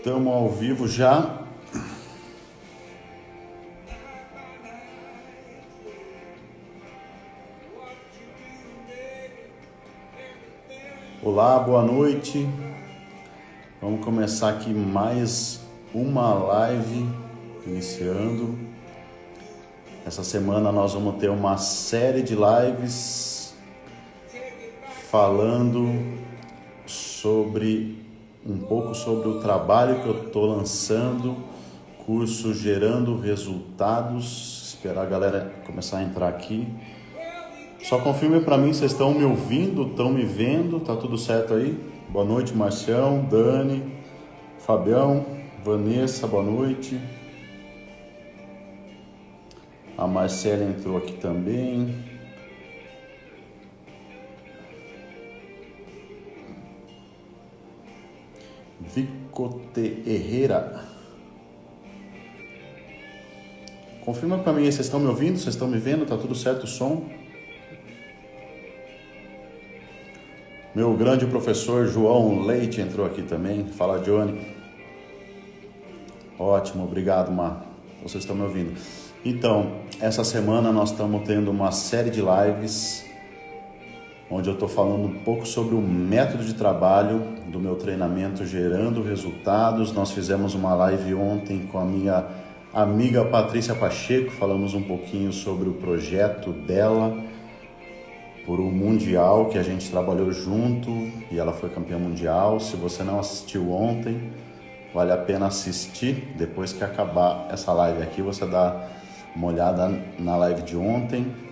Estamos ao vivo já. Olá, boa noite. Vamos começar aqui mais uma live iniciando. Essa semana nós vamos ter uma série de lives falando sobre um pouco sobre o trabalho que eu estou lançando, curso Gerando Resultados. Esperar a galera começar a entrar aqui. Só confirme para mim, vocês estão me ouvindo, estão me vendo, tá tudo certo aí? Boa noite, Marcião, Dani, Fabião, Vanessa, boa noite. A Marcela entrou aqui também. Vicote Herrera. Confirma para mim, vocês estão me ouvindo, vocês estão me vendo, tá tudo certo o som? Meu grande professor João Leite entrou aqui também. Fala, Johnny. Ótimo, obrigado, Mar. Vocês estão me ouvindo. Então, essa semana nós estamos tendo uma série de lives onde eu estou falando um pouco sobre o método de trabalho do meu treinamento Gerando Resultados. Nós fizemos uma live ontem com a minha amiga Patrícia Pacheco, falamos um pouquinho sobre o projeto dela por um mundial que a gente trabalhou junto e ela foi campeã mundial. Se você não assistiu ontem, vale a pena assistir. Depois que acabar essa live aqui, você dá uma olhada na live de ontem.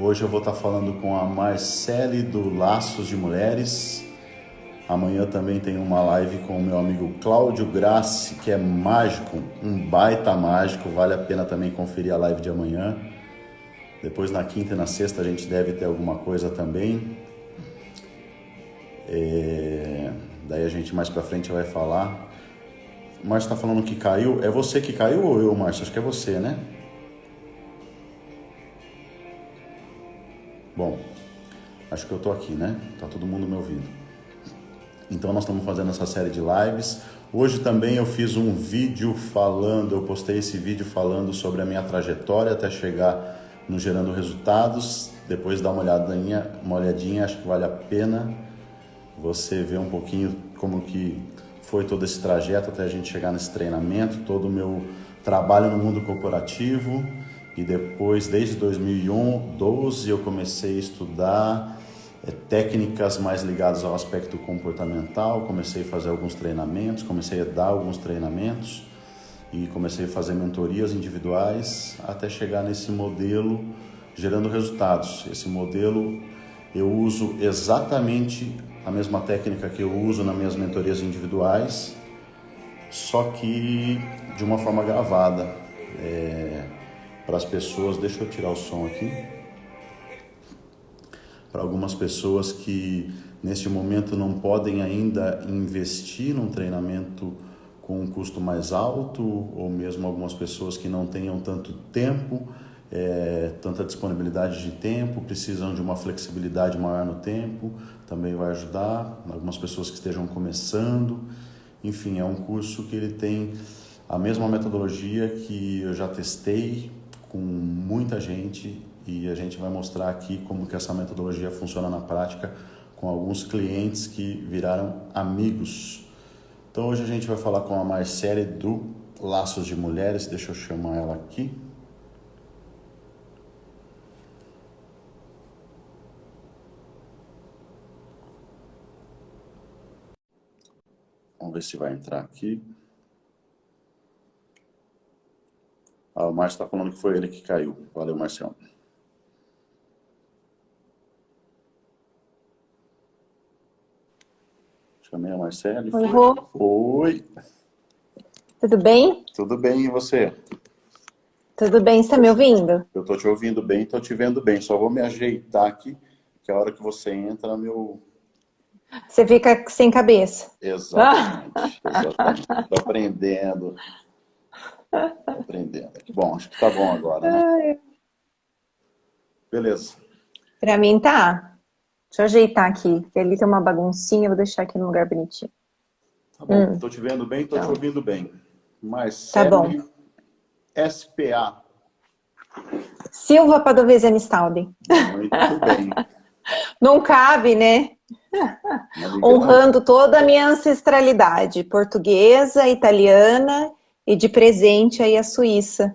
Hoje eu vou estar falando com a Marcele do Laços de Mulheres. Amanhã também tem uma live com o meu amigo Cláudio Grassi, que é mágico, um baita mágico. Vale a pena também conferir a live de amanhã. Depois na quinta e na sexta a gente deve ter alguma coisa também. Daí a gente mais pra frente vai falar. O Márcio tá falando que caiu. É você que caiu ou eu, Márcio? Acho que é você, né? Bom, acho que eu tô aqui, né? Tá todo mundo me ouvindo. Então nós estamos fazendo essa série de lives. Hoje também eu fiz um vídeo falando, eu postei esse vídeo falando sobre a minha trajetória até chegar no Gerando Resultados. Depois dá uma olhadinha, acho que vale a pena você ver um pouquinho como que foi todo esse trajeto até a gente chegar nesse treinamento, todo o meu trabalho no mundo corporativo. E depois, desde 2012, eu comecei a estudar técnicas mais ligadas ao aspecto comportamental, comecei a fazer alguns treinamentos, comecei a dar alguns treinamentos e comecei a fazer mentorias individuais até chegar nesse modelo Gerando Resultados. Esse modelo eu uso exatamente a mesma técnica que eu uso nas minhas mentorias individuais, só que de uma forma gravada. Para as pessoas, deixa eu tirar o som aqui, para algumas pessoas que neste momento não podem ainda investir num treinamento com um custo mais alto, ou mesmo algumas pessoas que não tenham tanto tempo, tanta disponibilidade de tempo, precisam de uma flexibilidade maior no tempo, também vai ajudar. Algumas pessoas que estejam começando, enfim, é um curso que ele tem a mesma metodologia que eu já testei com muita gente e a gente vai mostrar aqui como que essa metodologia funciona na prática com alguns clientes que viraram amigos. Então hoje a gente vai falar com a Marcele do Laços de Mulheres. Deixa eu chamar ela aqui. Vamos ver se vai entrar aqui. O Márcio está falando que foi ele que caiu. Valeu, Marcião. Chamei a Marcele. Oi, Rô. Oi. Tudo bem? Tudo bem, e você? Tudo bem, você tá me ouvindo? Eu tô te ouvindo bem, tô te vendo bem. Só vou me ajeitar aqui, que a hora que você entra, meu... Você fica sem cabeça. Exatamente. Tô aprendendo. Que bom, acho que tá bom agora, né? Beleza. Pra mim tá. Deixa eu ajeitar aqui, que ali tem uma baguncinha, eu vou deixar aqui no lugar bonitinho. Tá bom, tô te vendo bem, tô te Então, ouvindo bem. tá bom. Marcele SPA. Silva Padoviziani Stauden. Muito bem. Não cabe, né? Navegamos. Honrando toda a minha ancestralidade, portuguesa, italiana e de presente aí a Suíça.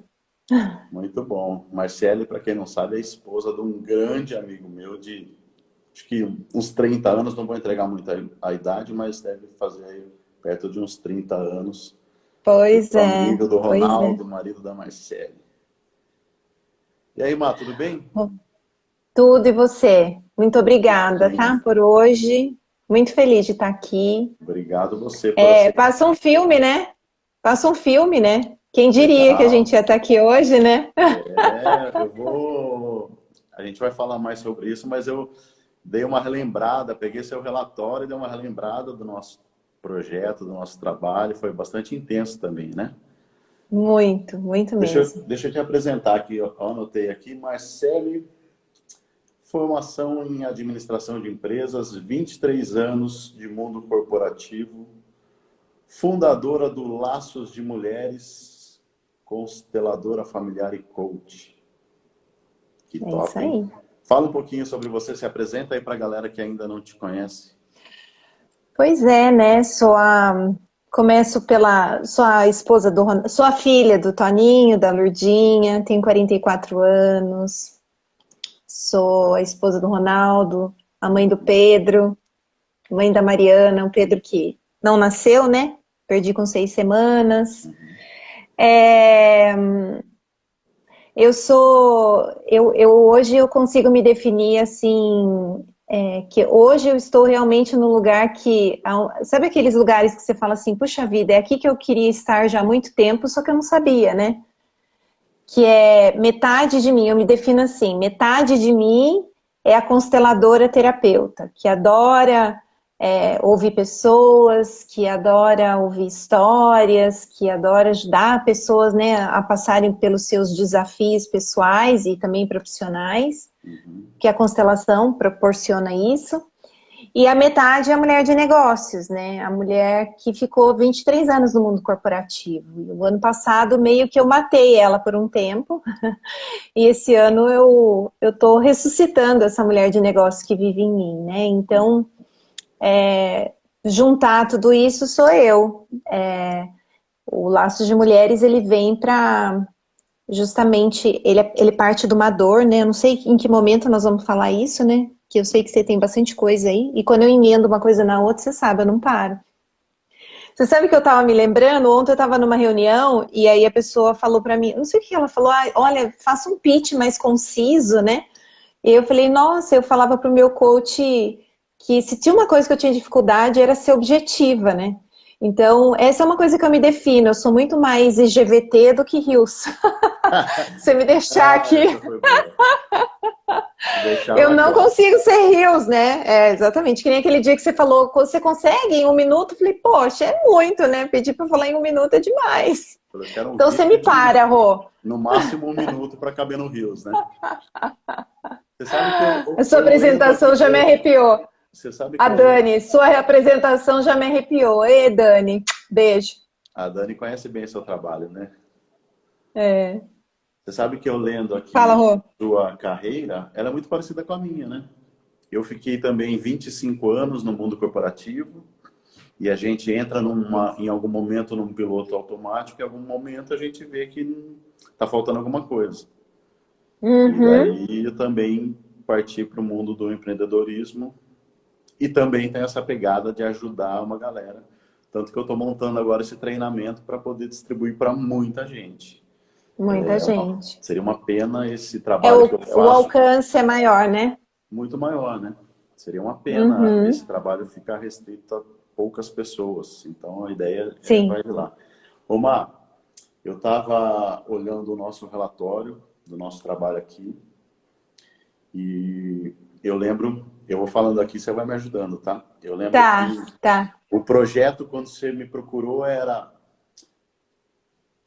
Muito bom. Marcele, para quem não sabe, é a esposa de um grande amigo meu de, acho que uns 30 anos, não vou entregar muito a idade, mas deve fazer aí perto de uns 30 anos. Eu Pois sou é, amigo do pois é. Ronaldo, marido da Marcele. E aí, Má, tudo bem? Tudo e você? Muito Tudo obrigada, bem. tá? Por hoje. Muito feliz de estar aqui. Obrigado você por aceitar. Passa um filme, né? Passa um filme, né? Quem diria que a gente Legal. ia estar aqui hoje, né? Eu vou. A gente vai falar mais sobre isso, mas eu dei uma relembrada, peguei seu relatório e dei uma relembrada do nosso projeto, do nosso trabalho. Foi bastante intenso também, né? Muito, muito mesmo. Deixa eu te apresentar aqui, eu anotei aqui, Marcele, formação em administração de empresas, 23 anos de mundo corporativo, fundadora do Laços de Mulheres, consteladora familiar e coach. Que É isso top, hein? aí. Fala um pouquinho sobre você, se apresenta aí para a galera que ainda não te conhece. Pois é, né? Começo sou a esposa sou a filha do Toninho, da Lurdinha, tenho 44 anos, sou a esposa do Ronaldo, a mãe do Pedro, mãe da Mariana, o Pedro que não nasceu, né? Perdi com 6 semanas. É, hoje eu consigo me definir assim, que hoje eu estou realmente no lugar sabe aqueles lugares que você fala assim, puxa vida, é aqui que eu queria estar já há muito tempo, só que eu não sabia, né? Que é metade de mim, eu me defino assim, metade de mim é a consteladora terapeuta, que adora ouvir pessoas, que adora ouvir histórias, que adora ajudar pessoas, né, a passarem pelos seus desafios pessoais e também profissionais, que a constelação proporciona isso. E a metade é a mulher de negócios, né? A mulher que ficou 23 anos no mundo corporativo. E o ano passado, meio que eu matei ela por um tempo. E esse ano eu tô ressuscitando essa mulher de negócios que vive em mim, né? Então, juntar tudo isso sou eu. O Laços de Mulheres, ele vem para justamente, ele parte de uma dor, né? Eu não sei em que momento nós vamos falar isso, né? Que eu sei que você tem bastante coisa aí. E quando eu emendo uma coisa na outra, você sabe, eu não paro. Você sabe que eu tava me lembrando? Ontem eu tava numa reunião e aí a pessoa falou para mim, não sei o que ela falou, olha, faça um pitch mais conciso, né? E eu falei, nossa, eu falava pro meu coach que se tinha uma coisa que eu tinha dificuldade era ser objetiva, né? Então, essa é uma coisa que eu me defino, eu sou muito mais IGVT do que Rios. Você me deixar Ah, aqui, essa foi boa. Deixar eu ela não quer. consigo ser Rios, né? Exatamente, que nem aquele dia que você falou, você consegue em 1 minuto? Eu falei, poxa, é muito, né? Pedir para falar em 1 minuto é demais. Eu quero um Então você me vídeo de, para, Rô. no máximo, 1 minuto para caber no Rios, né? Você sabe que eu, A sua eu lendo apresentação aqui, já me arrepiou. você sabe A que eu lendo. Dani, sua apresentação já me arrepiou. Ei, Dani, beijo. A Dani conhece bem seu trabalho, né? É. Você sabe que eu lendo Fala, aqui Rô. sua carreira, ela é muito parecida com a minha, né? Eu fiquei também 25 anos no mundo corporativo e a gente entra em algum momento num piloto automático e em algum momento a gente vê que está faltando alguma coisa. E Uhum. daí eu também parti para o mundo do empreendedorismo e também tem essa pegada de ajudar uma galera. Tanto que eu estou montando agora esse treinamento para poder distribuir para muita gente. Muita gente. Seria uma pena esse trabalho que eu O faço alcance é maior, né? muito maior, né? Seria uma pena esse Uhum. trabalho ficar restrito a poucas pessoas. Então a ideia Sim. vai lá. Omar, eu estava olhando o nosso relatório do nosso trabalho aqui e eu lembro, eu vou falando aqui, você vai me ajudando, tá? Eu lembro que Tá, tá. o projeto, quando você me procurou, era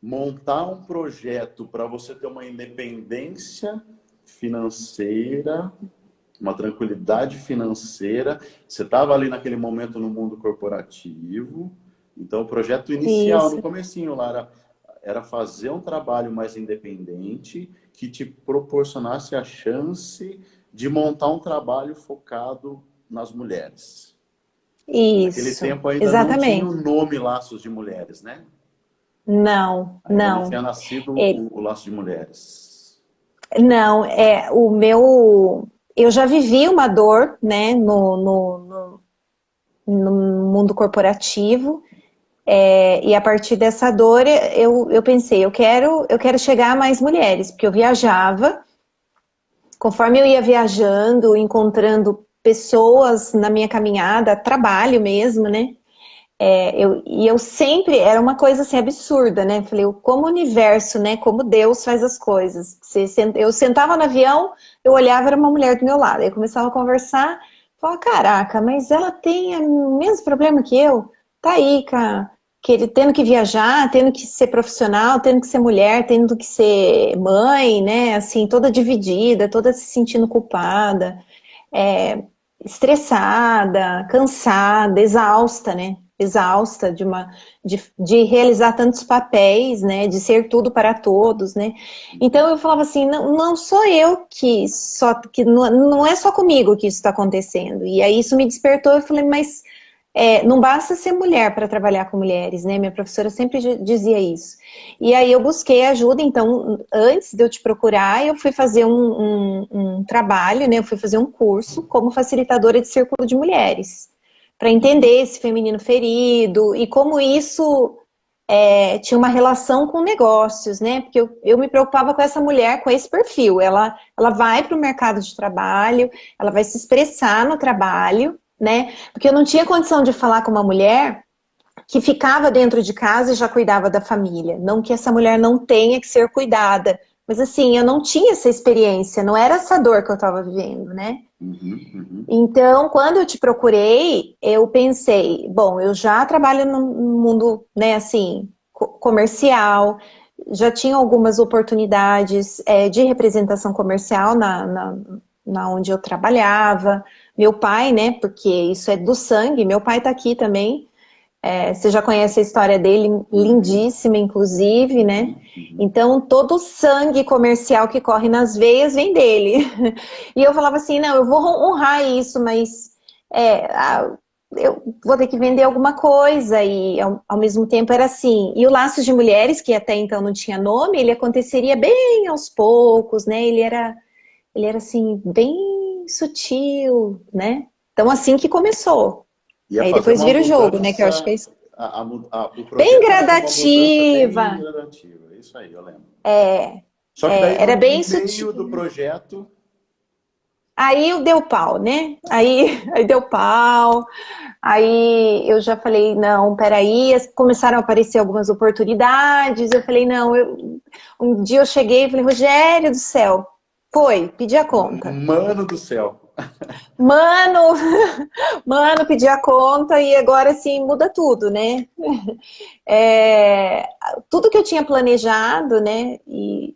montar um projeto para você ter uma independência financeira, uma tranquilidade financeira. Você estava ali naquele momento no mundo corporativo Então, o projeto inicial, no Isso, comecinho lá, era fazer um trabalho mais independente que te proporcionasse a chance de montar um trabalho focado nas mulheres. Naquele isso, tempo ainda não tinha o exatamente. nome Laços de Mulheres, né? Não, Ainda não tinha não. nascido É, o Laço de Mulheres. não, é o meu. Eu já vivi uma dor, né, no mundo corporativo, e a partir dessa dor eu pensei, eu quero chegar a mais mulheres, porque eu viajava, conforme eu ia viajando, encontrando pessoas na minha caminhada, trabalho mesmo, né? E eu sempre, era uma coisa assim absurda, né? Falei, como o universo, né? Como Deus faz as coisas. Eu sentava no avião, eu olhava, era uma mulher do meu lado. Aí eu começava a conversar, falava, caraca, mas ela tem o mesmo problema que eu. Tá aí, cara, que ele tendo que viajar, tendo que ser profissional, tendo que ser mulher, tendo que ser mãe, né? Assim, toda dividida, toda se sentindo culpada, é, estressada, cansada, exausta, né? Exausta de realizar tantos papéis, né? De ser tudo para todos, né? Então eu falava assim, não, não sou eu que não é só comigo que isso está acontecendo. E aí isso me despertou, eu falei, mas não basta ser mulher para trabalhar com mulheres, né? Minha professora sempre dizia isso. E aí eu busquei ajuda, então, antes de eu te procurar, eu fui fazer um trabalho, né? Eu fui fazer um curso como facilitadora de círculo de mulheres, para entender esse feminino ferido e como isso tinha uma relação com negócios, né? Porque eu me preocupava com essa mulher, com esse perfil. Ela vai para o mercado de trabalho, ela vai se expressar no trabalho, né? Porque eu não tinha condição de falar com uma mulher que ficava dentro de casa e já cuidava da família. Não que essa mulher não tenha que ser cuidada, mas assim, eu não tinha essa experiência, não era essa dor que eu estava vivendo, né? Uhum, uhum. Então, quando eu te procurei, eu pensei, bom, eu já trabalho no mundo, né, assim, comercial, já tinha algumas oportunidades de representação comercial na onde eu trabalhava. Meu pai, né, porque isso é do sangue, meu pai está aqui também, você já conhece a história dele, Uhum, lindíssima, inclusive, né? uhum, uhum. Então, todo o sangue comercial que corre nas veias vem dele. E eu falava assim, não, eu vou honrar isso, mas eu vou ter que vender alguma coisa. E, ao mesmo tempo, era assim. E o Laços de Mulheres, que até então não tinha nome, ele aconteceria bem aos poucos, né? Ele era assim, bem sutil, né? Então, assim que começou. Ia Aí fazer depois uma vira o jogo, né? Que eu acho que é mudança, isso. o Bem projeto era para uma mudança bem gradativa. gradativa. Isso aí, eu lembro. É, Só que daí era no bem meio do sutil. projeto. Aí deu pau, né? Aí deu pau. Aí eu já falei, não, peraí, começaram a aparecer algumas oportunidades. Eu falei, não, um dia eu cheguei e falei, Rogério do céu, pedi a conta. Mano do céu. Mano, mano, pedi a conta e agora sim muda tudo, né? É, tudo que eu tinha planejado, né? E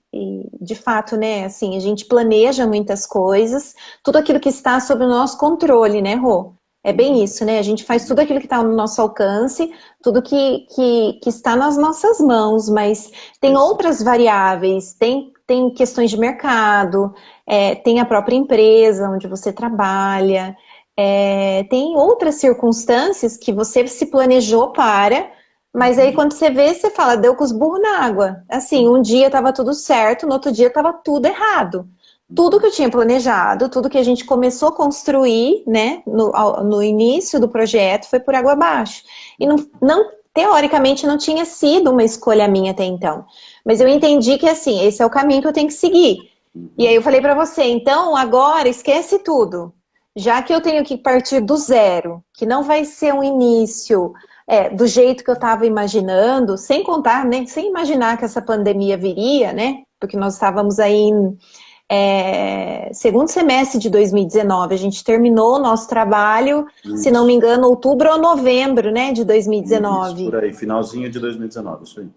de fato, né? Assim, a gente planeja muitas coisas, tudo aquilo que está sob o nosso controle, né, Rô? É bem Uhum, isso, né? A gente faz tudo uhum. aquilo que está no nosso alcance, tudo que está nas nossas mãos, mas tem outras Exato. variáveis, tem questões de mercado, tem a própria empresa onde você trabalha, tem outras circunstâncias que você se planejou para, mas aí Uhum. quando você vê, você fala, deu com os burros na água. Assim, um dia estava tudo certo, no outro dia estava tudo errado. Tudo que Uhum. eu tinha planejado, tudo que a gente começou a construir, né, no início do projeto, foi por água abaixo. E teoricamente não tinha sido uma escolha minha até então. Mas eu entendi que assim, esse é o caminho que eu tenho que seguir. E aí Uhum. eu falei para você, então agora esquece tudo. Já que eu tenho que partir do zero, que não vai ser um início do jeito que eu estava imaginando, sem contar, né, sem imaginar que essa pandemia viria, né? Porque nós estávamos aí em segundo semestre de 2019, a gente terminou o nosso trabalho, se não me Isso. engano, outubro ou novembro, né, de Isso, por 2019. aí. Finalzinho de 2019, isso aí.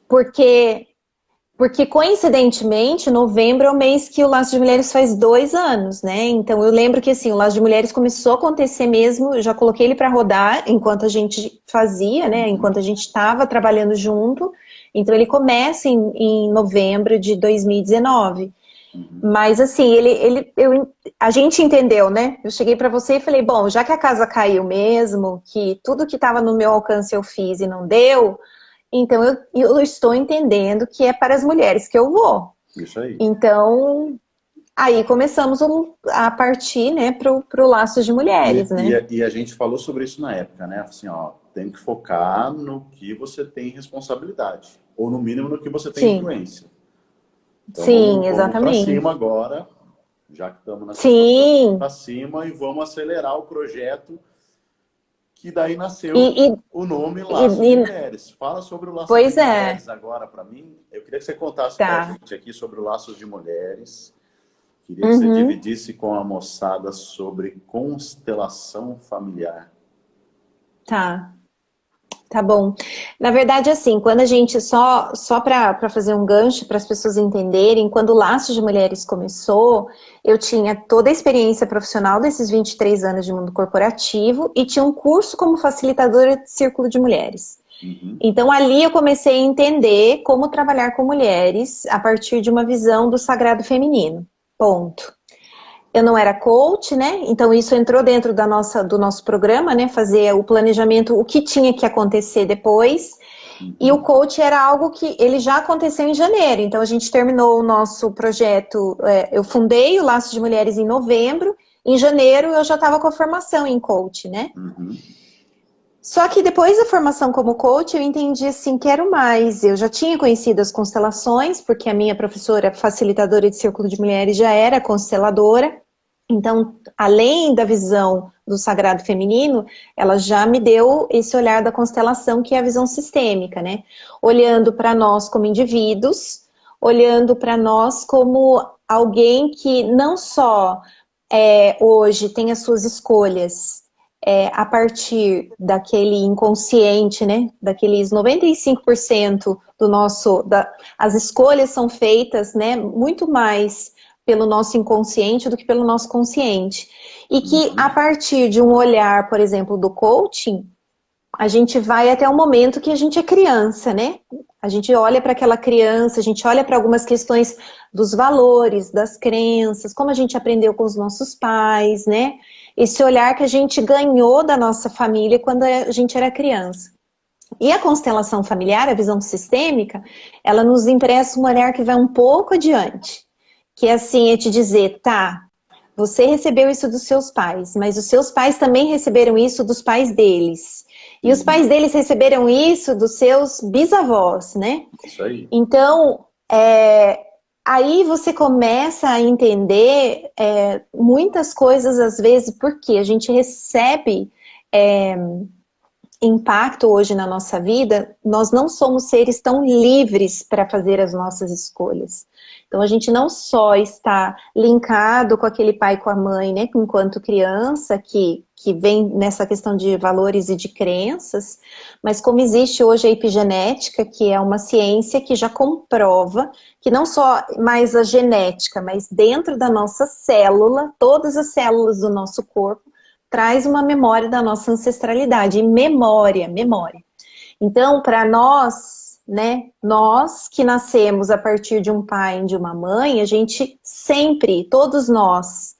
Porque Porque, coincidentemente, novembro é o mês que o Laço de Mulheres faz 2 anos, né? Então, eu lembro que, assim, o Laço de Mulheres começou a acontecer mesmo, eu já coloquei ele para rodar enquanto a gente fazia, né? Enquanto a gente estava trabalhando junto. Então, ele começa em novembro de 2019. Uhum. Mas, assim, a gente entendeu, né? Eu cheguei para você e falei, bom, já que a casa caiu mesmo, que tudo que estava no meu alcance eu fiz e não deu, então eu estou entendendo que é para as mulheres que eu vou. Isso aí. Então, aí começamos a partir, né, pro Laços de Mulheres, né? E a gente falou sobre isso na época, né? Assim, ó, tem que focar no que você tem responsabilidade, ou no mínimo no que você tem Sim, influência. Então sim, vamos para cima exatamente. agora, já que estamos nessa situação, Sim, para cima e vamos acelerar o projeto que daí e, nasceu e, o nome Laços de e- Mulheres. Fala sobre o Laços de pois é, Mulheres agora para mim. Eu queria que você contasse para a tá. gente aqui sobre o Laços de Mulheres. Queria que você Uhum. dividisse com a moçada sobre constelação familiar. Tá. Tá bom. Na verdade, assim, quando a gente, só para fazer um gancho para as pessoas entenderem, quando o Laços de Mulheres começou, eu tinha toda a experiência profissional desses 23 anos de mundo corporativo e tinha um curso como facilitadora de círculo de mulheres. Uhum, Então, ali eu comecei a entender como trabalhar com mulheres a partir de uma visão do sagrado feminino. Ponto. Eu não era coach, né? Então isso entrou dentro do nosso programa, né? Fazer o planejamento, o que tinha que acontecer depois. E o uhum, coach era algo que ele já aconteceu em janeiro. Então a gente terminou o nosso projeto. Eu fundei o Laço de Mulheres em novembro. Em janeiro eu já estava com a formação em coach, né? uhum, Só que depois da formação como coach, eu entendi assim, quero mais. Eu já tinha conhecido as constelações, porque a minha professora facilitadora de Círculo de Mulheres já era consteladora. Então, além da visão do sagrado feminino, ela já me deu esse olhar da constelação, que é a visão sistêmica, né? Olhando para nós como indivíduos, olhando para nós como alguém que não só hoje tem as suas escolhas a partir daquele inconsciente, né? Daqueles 95% do nosso. As escolhas são feitas, né? Muito mais pelo nosso inconsciente do que pelo nosso consciente. E que uhum. a partir de um olhar, por exemplo, do coaching, a gente vai até o momento que a gente é criança, né? A gente olha para aquela criança, a gente olha para algumas questões dos valores, das crenças, como a gente aprendeu com os nossos pais, né? Esse olhar que a gente ganhou da nossa família quando a gente era criança. E a constelação familiar, a visão sistêmica, ela nos empresta um olhar que vai um pouco adiante. Que é assim, é te dizer, tá, você recebeu isso dos seus pais, mas os seus pais também receberam isso dos pais deles. E os Sim, pais deles receberam isso dos seus bisavós, né? isso aí. Então, aí você começa a entender muitas coisas, às vezes, porque a gente recebe impacto hoje na nossa vida, nós não somos seres tão livres para fazer as nossas escolhas. Então a gente não só está linkado com aquele pai e com a mãe, né, enquanto criança, que vem nessa questão de valores e de crenças, mas como existe hoje a epigenética, que é uma ciência que já comprova que não só mais a genética, mas dentro da nossa célula, todas as células do nosso corpo, traz uma memória da nossa ancestralidade. E memória, memória. Então, para nós, né, nós que nascemos a partir de um pai e de uma mãe, a gente sempre, todos nós,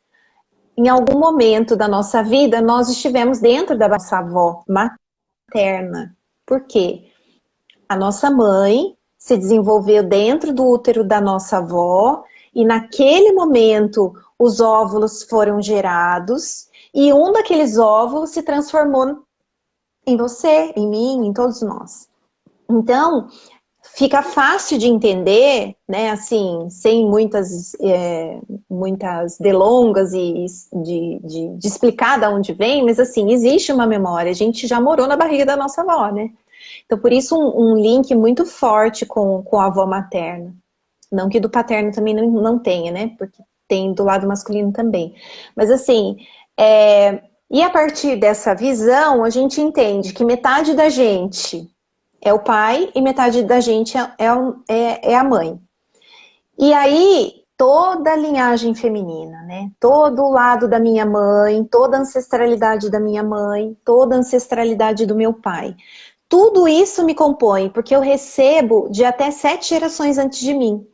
em algum momento da nossa vida, nós estivemos dentro da nossa avó materna. Por quê? A nossa mãe se desenvolveu dentro do útero da nossa avó e naquele momento os óvulos foram gerados e um daqueles óvulos se transformou em você, em mim, em todos nós. Então, fica fácil de entender, né, assim, sem muitas delongas e de explicar de onde vem, mas assim, existe uma memória, a gente já morou na barriga da nossa avó, né? Então, por isso, um link muito forte com a avó materna. Não que do paterno também não tenha, né? Porque tem do lado masculino também. Mas assim, e a partir dessa visão, a gente entende que metade da gente é o pai e metade da gente é a mãe. E aí, toda a linhagem feminina, né? Todo o lado da minha mãe, toda a ancestralidade da minha mãe, toda a ancestralidade do meu pai. Tudo isso me compõe, porque eu recebo de até 7 gerações antes de mim.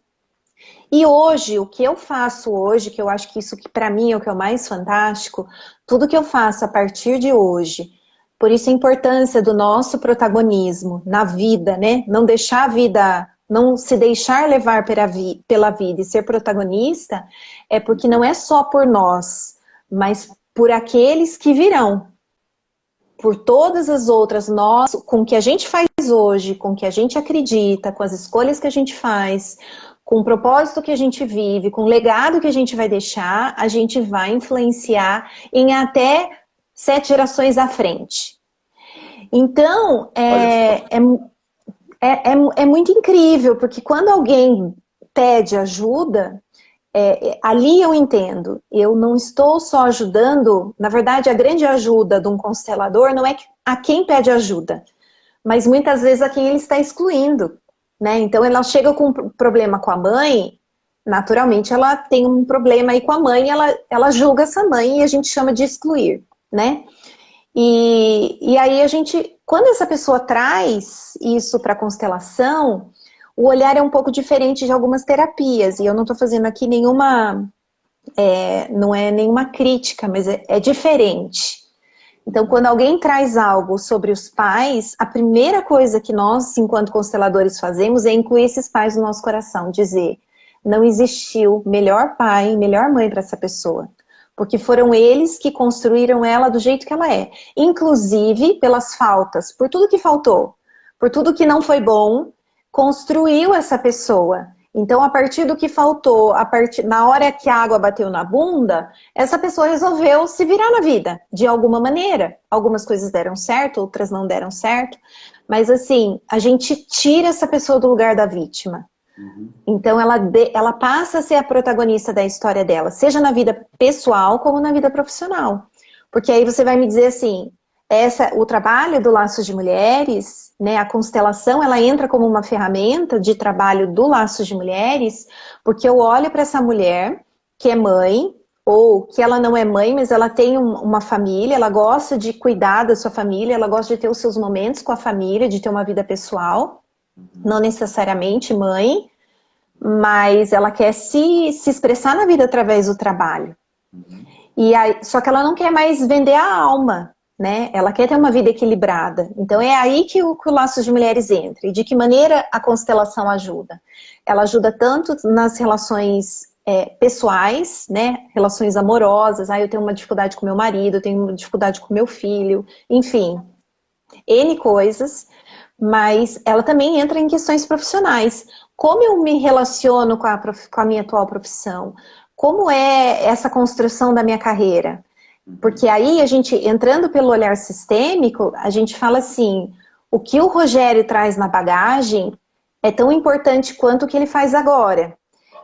E hoje, o que eu faço hoje, que eu acho que isso que para mim é o que é o mais fantástico, tudo que eu faço a partir de hoje, por isso a importância do nosso protagonismo na vida, né? Não deixar a vida, não se deixar levar pela vida e ser protagonista, é porque não é só por nós, mas por aqueles que virão. Por todas as outras, nós, com o que a gente faz hoje, com o que a gente acredita, com as escolhas que a gente faz, com o propósito que a gente vive, com o legado que a gente vai deixar, a gente vai influenciar em até 7 gerações à frente. Então, é muito incrível, porque quando alguém pede ajuda, ali eu entendo, eu não estou só ajudando, na verdade a grande ajuda de um constelador não é a quem pede ajuda, mas muitas vezes a quem ele está excluindo, né? Então ela chega com um problema com a mãe, naturalmente ela tem um problema aí com a mãe, ela julga essa mãe e a gente chama de excluir, né? E aí a gente, quando essa pessoa traz isso para a constelação, o olhar é um pouco diferente de algumas terapias, e eu não estou fazendo aqui nenhuma, não é nenhuma crítica, mas é diferente. Então, quando alguém traz algo sobre os pais, a primeira coisa que nós, enquanto consteladores, fazemos é incluir esses pais no nosso coração, dizer, não existiu melhor pai, melhor mãe para essa pessoa. Porque foram eles que construíram ela do jeito que ela é. Inclusive pelas faltas, por tudo que faltou, por tudo que não foi bom, construiu essa pessoa. Então, a partir do que faltou, na hora que a água bateu na bunda, essa pessoa resolveu se virar na vida, de alguma maneira. Algumas coisas deram certo, outras não deram certo. Mas assim, a gente tira essa pessoa do lugar da vítima. Então, ela passa a ser a protagonista da história dela, seja na vida pessoal como na vida profissional. Porque aí você vai me dizer assim, o trabalho do Laços de Mulheres, né, a constelação, ela entra como uma ferramenta de trabalho do Laços de Mulheres, porque eu olho para essa mulher que é mãe, ou que ela não é mãe, mas ela tem uma família, ela gosta de cuidar da sua família, ela gosta de ter os seus momentos com a família, de ter uma vida pessoal, não necessariamente mãe, mas ela quer se expressar na vida através do trabalho. E aí, só que ela não quer mais vender a alma, né? Ela quer ter uma vida equilibrada. Então é aí que o Laços de Mulheres entra. E de que maneira a constelação ajuda? Ela ajuda tanto nas relações pessoais, né? Relações amorosas. Eu tenho uma dificuldade com meu marido, eu tenho uma dificuldade com meu filho, enfim, N coisas. Mas ela também entra em questões profissionais. Como eu me relaciono com a minha atual profissão? Como é essa construção da minha carreira? Porque aí a gente, entrando pelo olhar sistêmico, a gente fala assim, o que o Rogério traz na bagagem é tão importante quanto o que ele faz agora.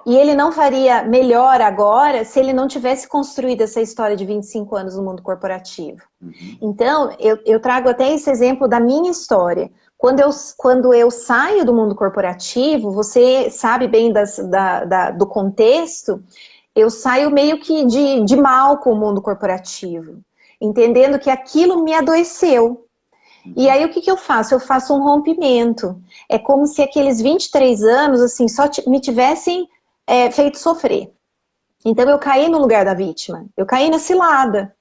E ele não faria melhor agora se ele não tivesse construído essa história de 25 anos no mundo corporativo. Então, eu trago até esse exemplo da minha história. Quando eu saio do mundo corporativo, você sabe bem do contexto, eu saio meio que de mal com o mundo corporativo, entendendo que aquilo me adoeceu. E aí o que eu faço? Eu faço um rompimento. É como se aqueles 23 anos, assim, só me tivessem feito sofrer. Então eu caí no lugar da vítima, eu caí na cilada.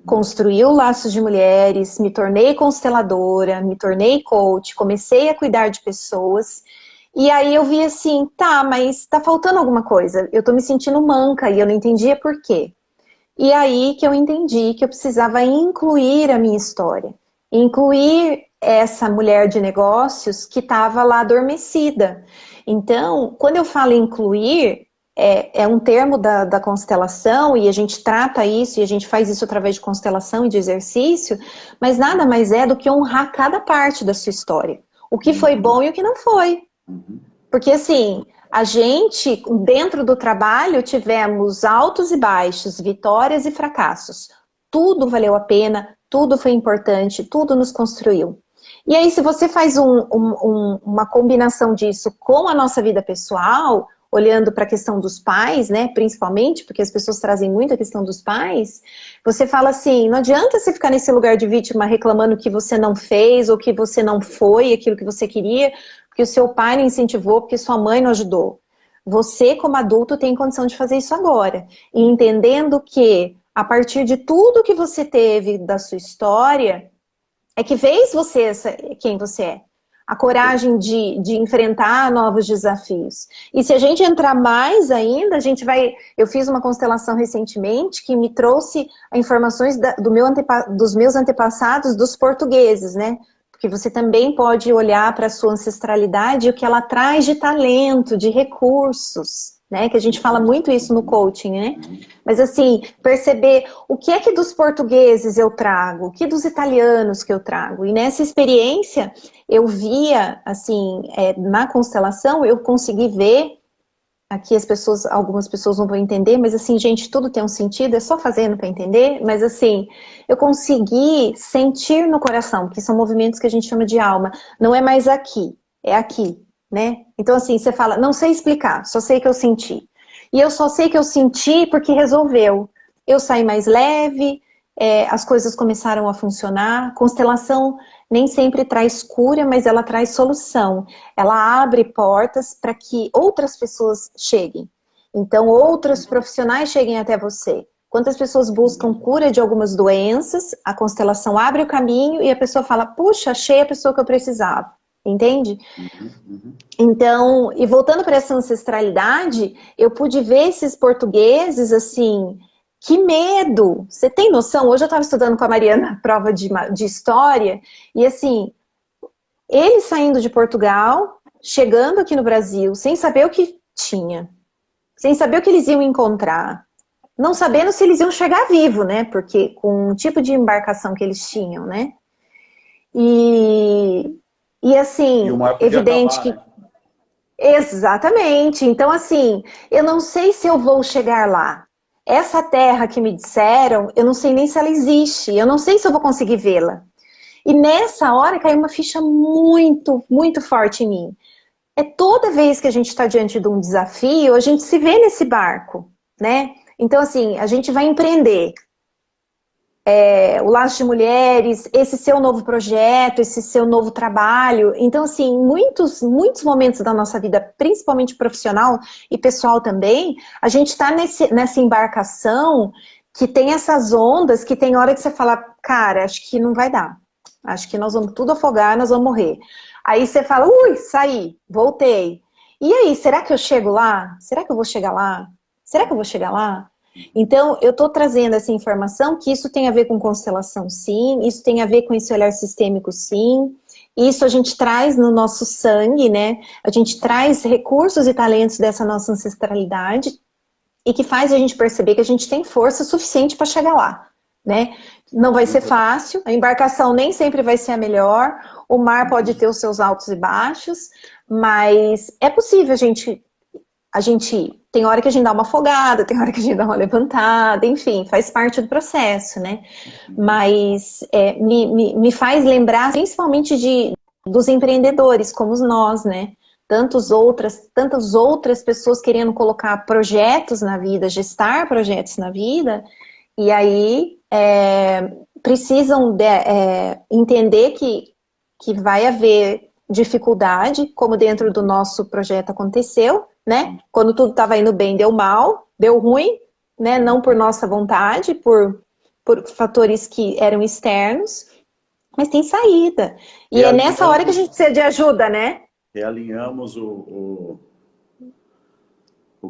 Construí o Laços de Mulheres, me tornei consteladora, me tornei coach, comecei a cuidar de pessoas. E aí eu vi assim, tá, mas tá faltando alguma coisa. Eu tô me sentindo manca e eu não entendia por quê. E aí que eu entendi que eu precisava incluir a minha história. Incluir essa mulher de negócios que estava lá adormecida. Então, quando eu falo incluir, é um termo da constelação e a gente trata isso e a gente faz isso através de constelação e de exercício, mas nada mais é do que honrar cada parte da sua história. O que foi bom e o que não foi. Porque assim, a gente, dentro do trabalho, tivemos altos e baixos, vitórias e fracassos. Tudo valeu a pena, tudo foi importante, tudo nos construiu. E aí, se você faz uma combinação disso com a nossa vida pessoal, olhando para a questão dos pais, né, principalmente, porque as pessoas trazem muito a questão dos pais, você fala assim, não adianta você ficar nesse lugar de vítima reclamando que você não fez, ou que você não foi aquilo que você queria, porque o seu pai não incentivou, porque sua mãe não ajudou. Você, como adulto, tem condição de fazer isso agora. E entendendo que, a partir de tudo que você teve da sua história, é que fez você quem você é. A coragem de enfrentar novos desafios. E se a gente entrar mais ainda, a gente vai... Eu fiz uma constelação recentemente que me trouxe informações dos meus antepassados, dos portugueses, né? Porque você também pode olhar para a sua ancestralidade e o que ela traz de talento, de recursos, né? Que a gente fala muito isso no coaching, né? Mas assim, perceber o que é que dos portugueses eu trago, o que dos italianos que eu trago. E nessa experiência, eu via, assim, na constelação, eu consegui ver, aqui algumas pessoas não vão entender, mas assim, gente, tudo tem um sentido, é só fazendo para entender, mas assim, eu consegui sentir no coração, que são movimentos que a gente chama de alma, não é mais aqui, é aqui, né? Então assim, você fala, não sei explicar, só sei que eu senti. E eu só sei que eu senti porque resolveu. Eu saí mais leve, as coisas começaram a funcionar. Constelação nem sempre traz cura, mas ela traz solução. Ela abre portas para que outras pessoas cheguem. Então, outros profissionais cheguem até você. Quantas pessoas buscam cura de algumas doenças, a constelação abre o caminho e a pessoa fala, puxa, achei a pessoa que eu precisava. Entende? Então, e voltando para essa ancestralidade, eu pude ver esses portugueses, assim, que medo! Você tem noção? Hoje eu estava estudando com a Mariana a prova de história, e assim, eles saindo de Portugal, chegando aqui no Brasil, sem saber o que tinha, sem saber o que eles iam encontrar, não sabendo se eles iam chegar vivo, né? Porque com o tipo de embarcação que eles tinham, né? E assim, E o mar podia evidente acabar, que... né? Exatamente. Então, assim, eu não sei se eu vou chegar lá. Essa terra que me disseram, eu não sei nem se ela existe. Eu não sei se eu vou conseguir vê-la. E nessa hora caiu uma ficha muito, muito forte em mim. É toda vez que a gente está diante de um desafio, a gente se vê nesse barco, né? Então, assim, a gente vai empreender. O Laço de Mulheres, esse seu novo projeto, esse seu novo trabalho. Então, assim, muitos momentos da nossa vida, principalmente profissional e pessoal também, a gente está nessa embarcação que tem essas ondas, que tem hora que você fala, cara, acho que não vai dar. Acho que nós vamos tudo afogar, nós vamos morrer. Aí você fala, ui, saí, voltei. E aí, será que eu chego lá? Será que eu vou chegar lá? Será que eu vou chegar lá? Então, eu estou trazendo essa informação que isso tem a ver com constelação, sim, isso tem a ver com esse olhar sistêmico, sim, isso a gente traz no nosso sangue, né? A gente traz recursos e talentos dessa nossa ancestralidade e que faz a gente perceber que a gente tem força suficiente para chegar lá, né? Não vai ser fácil, a embarcação nem sempre vai ser a melhor, o mar pode ter os seus altos e baixos, mas é possível a gente tem hora que a gente dá uma afogada, tem hora que a gente dá uma levantada, enfim, faz parte do processo, né? Mas me faz lembrar, principalmente dos empreendedores, como nós, né? Tantas outras pessoas querendo colocar projetos na vida, gestar projetos na vida, e aí precisam entender que vai haver dificuldade, como dentro do nosso projeto aconteceu, né? Quando tudo estava indo bem, deu mal, deu ruim, né? Não por nossa vontade, por fatores que eram externos, mas tem saída. E é nessa hora que a gente precisa de ajuda, né? Realinhamos o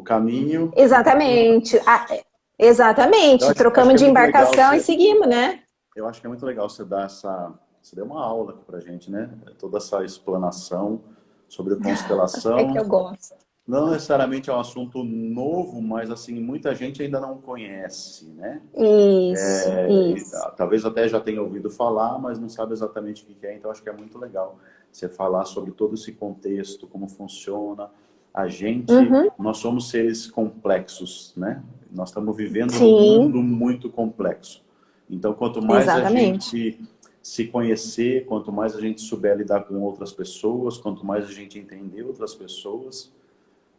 caminho. Exatamente. Eu Exatamente. acho que Trocamos é de muito legal embarcação e seguimos, né? eu acho que é muito legal você dar você deu uma aula aqui pra gente, né? Toda essa explanação sobre É que constelação. eu gosto. Não necessariamente é um assunto novo, mas assim, muita gente ainda não conhece, né? Isso, isso. Talvez até já tenha ouvido falar, mas não sabe exatamente o que é. Então, acho que é muito legal você falar sobre todo esse contexto, como funciona. Uhum. Nós somos seres complexos, né? Nós estamos vivendo num Sim, mundo muito complexo. Então, quanto mais a exatamente. gente se conhecer, quanto mais a gente souber lidar com outras pessoas, quanto mais a gente entender outras pessoas,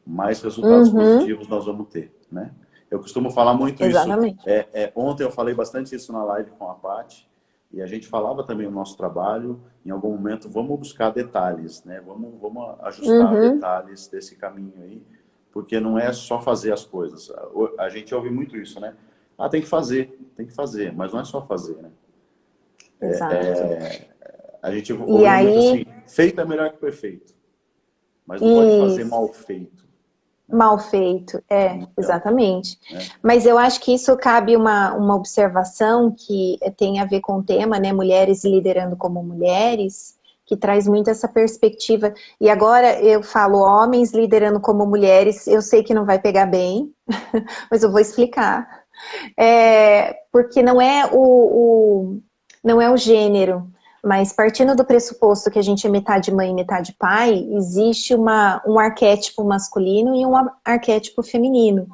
mais resultados positivos nós vamos ter, né? Eu costumo falar muito isso. Exatamente. Ontem eu falei bastante isso na live com a Paty, e a gente falava também o nosso trabalho. Em algum momento, vamos buscar detalhes, né? Vamos ajustar detalhes desse caminho aí, porque não é só fazer as coisas. A gente ouve muito isso, né? Ah, tem que fazer, mas não é só fazer, né? Exato. A gente ouve E aí, muito assim, feito é melhor que perfeito, mas não pode fazer mal feito. Mal feito, Então, exatamente. Mas eu acho que isso cabe uma observação que tem a ver com o tema, né? Mulheres liderando como mulheres, que traz muito essa perspectiva. E agora eu falo homens liderando como mulheres, eu sei que não vai pegar bem, mas eu vou explicar. Porque não é não é o gênero, mas partindo do pressuposto que a gente é metade mãe e metade pai, existe um arquétipo masculino e um arquétipo feminino.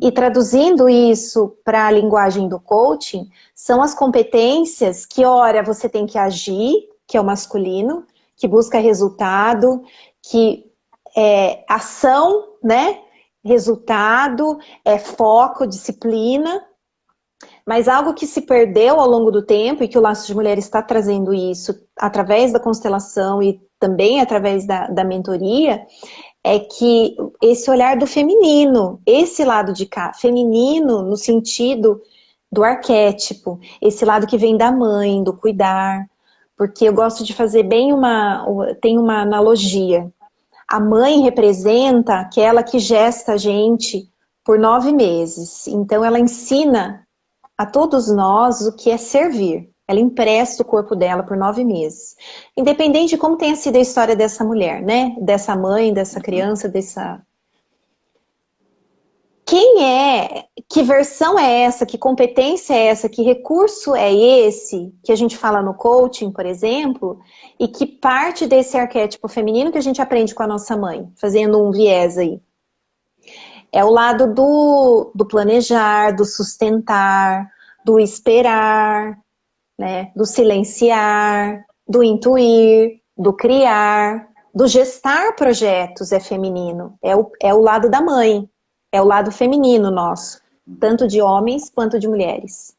E traduzindo isso para a linguagem do coaching, são as competências que, ora, você tem que agir, que é o masculino, que busca resultado, que é ação, né? Resultado, foco, disciplina. Mas algo que se perdeu ao longo do tempo e que o Laço de Mulher está trazendo isso através da constelação e também através da mentoria, é que esse olhar do feminino, esse lado de cá, feminino no sentido do arquétipo, esse lado que vem da mãe, do cuidar, porque eu gosto de fazer bem tem uma analogia. A mãe representa aquela que gesta a gente por 9 meses, então ela ensina a todos nós o que é servir. Ela empresta o corpo dela por 9 meses. Independente de como tenha sido a história dessa mulher, né? Dessa mãe, dessa criança, que versão é essa, que competência é essa, que recurso é esse, que a gente fala no coaching, por exemplo, e que parte desse arquétipo feminino que a gente aprende com a nossa mãe, fazendo um viés aí. É o lado do planejar, do sustentar, do esperar, né? Do silenciar, do intuir, do criar, do gestar projetos é feminino. É o lado da mãe, é o lado feminino nosso, tanto de homens quanto de mulheres.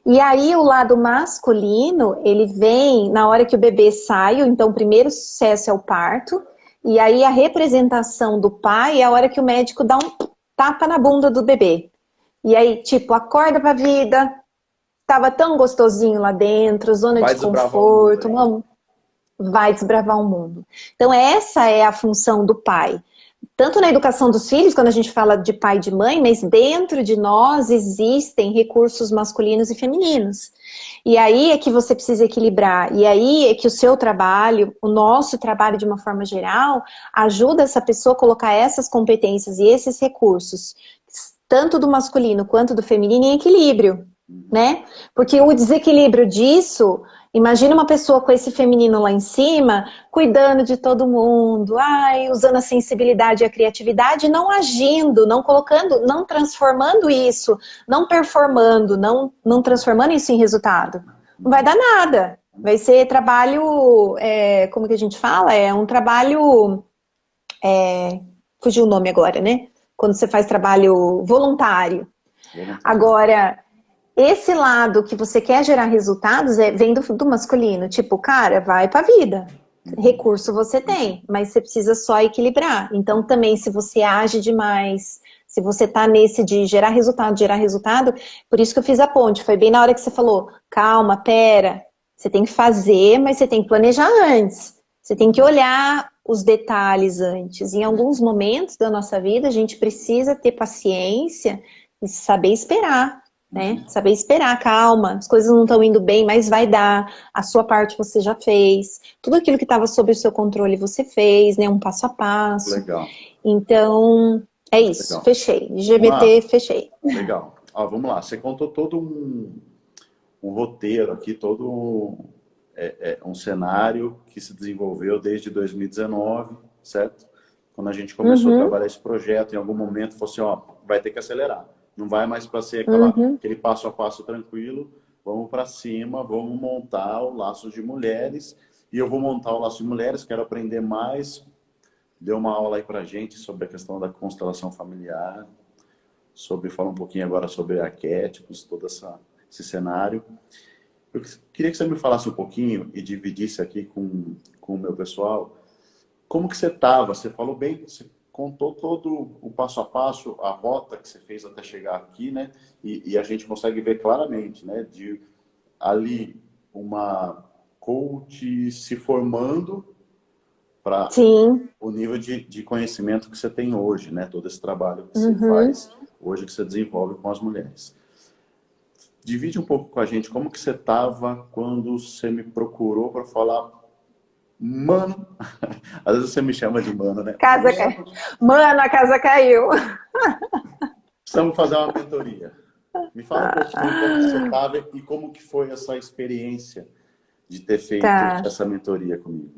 E aí o lado masculino, ele vem na hora que o bebê sai, então o primeiro sucesso é o parto, e aí a representação do pai é a hora que o médico dá um tapa na bunda do bebê. E aí, tipo, acorda pra vida, tava tão gostosinho lá dentro, zona de conforto, vai desbravar o mundo. Então essa é a função do pai. Tanto na educação dos filhos, quando a gente fala de pai e de mãe, mas dentro de nós existem recursos masculinos e femininos. E aí é que você precisa equilibrar. E aí é que o seu trabalho, o nosso trabalho de uma forma geral, ajuda essa pessoa a colocar essas competências e esses recursos, tanto do masculino quanto do feminino, em equilíbrio, né? Porque o desequilíbrio disso... Imagina uma pessoa com esse feminino lá em cima, cuidando de todo mundo, usando a sensibilidade e a criatividade, não agindo, não colocando, não transformando isso, não performando, não transformando isso em resultado. Não vai dar nada. Vai ser trabalho, como que a gente fala? É um trabalho, fugiu o nome agora, né? Quando você faz trabalho voluntário. Agora... Esse lado que você quer gerar resultados vem do masculino. Tipo, cara, vai pra vida. Recurso você tem, mas você precisa só equilibrar. Então também, se você age demais, se você tá nesse de gerar resultado, por isso que eu fiz a ponte. Foi bem na hora que você falou, calma, pera. Você tem que fazer, mas você tem que planejar antes. Você tem que olhar os detalhes antes. Em alguns momentos da nossa vida, a gente precisa ter paciência e saber esperar. Né? Saber esperar, calma, as coisas não estão indo bem, mas vai dar, a sua parte você já fez, tudo aquilo que estava sob o seu controle você fez, né? Um passo a passo. Legal. Então, é isso, legal. Fechei, LGBT, fechei. Legal. Vamos lá, você contou todo um roteiro aqui, todo um cenário que se desenvolveu desde 2019, certo? Quando a gente começou a trabalhar esse projeto, em algum momento falou assim, vai ter que acelerar. Não vai mais para ser aquele passo a passo tranquilo, vamos para cima, vamos montar o Laços de Mulheres. E eu vou montar o Laço de Mulheres, quero aprender mais. Deu uma aula aí pra gente sobre a questão da constelação familiar, fala um pouquinho agora sobre arquétipos, todo esse cenário. Eu queria que você me falasse um pouquinho e dividisse aqui com o meu pessoal, como que você estava? Você falou bem, você contou todo o passo a passo, a rota que você fez até chegar aqui, né? E a gente consegue ver claramente, né? De ali uma coach se formando para Sim. o nível de conhecimento que você tem hoje, né? Todo esse trabalho que você Uhum. faz hoje, que você desenvolve com as mulheres. Divide um pouco com a gente como que você estava quando você me procurou para falar, mano, às vezes você me chama de mano, né? Casa caiu. Mano, a casa caiu. Precisamos fazer uma mentoria. Me fala um pouquinho como que você estava e como que foi essa experiência de ter feito Tá. essa mentoria comigo.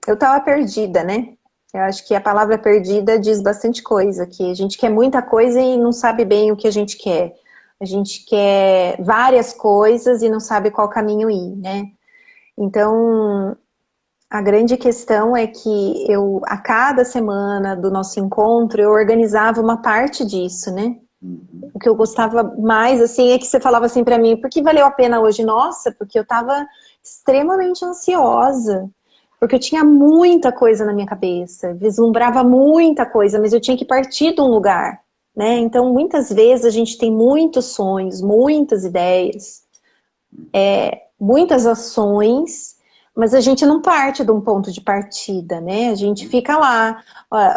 Eu tava perdida, né? Eu acho que a palavra perdida diz bastante coisa, que a gente quer muita coisa e não sabe bem o que a gente quer. A gente quer várias coisas e não sabe qual caminho ir, né? Então, a grande questão é que a cada semana do nosso encontro, eu organizava uma parte disso, né? Uhum. O que eu gostava mais, assim, é que você falava assim pra mim, por que valeu a pena hoje? Nossa, porque eu tava extremamente ansiosa. Porque eu tinha muita coisa na minha cabeça, vislumbrava muita coisa, mas eu tinha que partir de um lugar, né? Então, muitas vezes a gente tem muitos sonhos, muitas ideias, muitas ações, mas a gente não parte de um ponto de partida, né? A gente fica lá,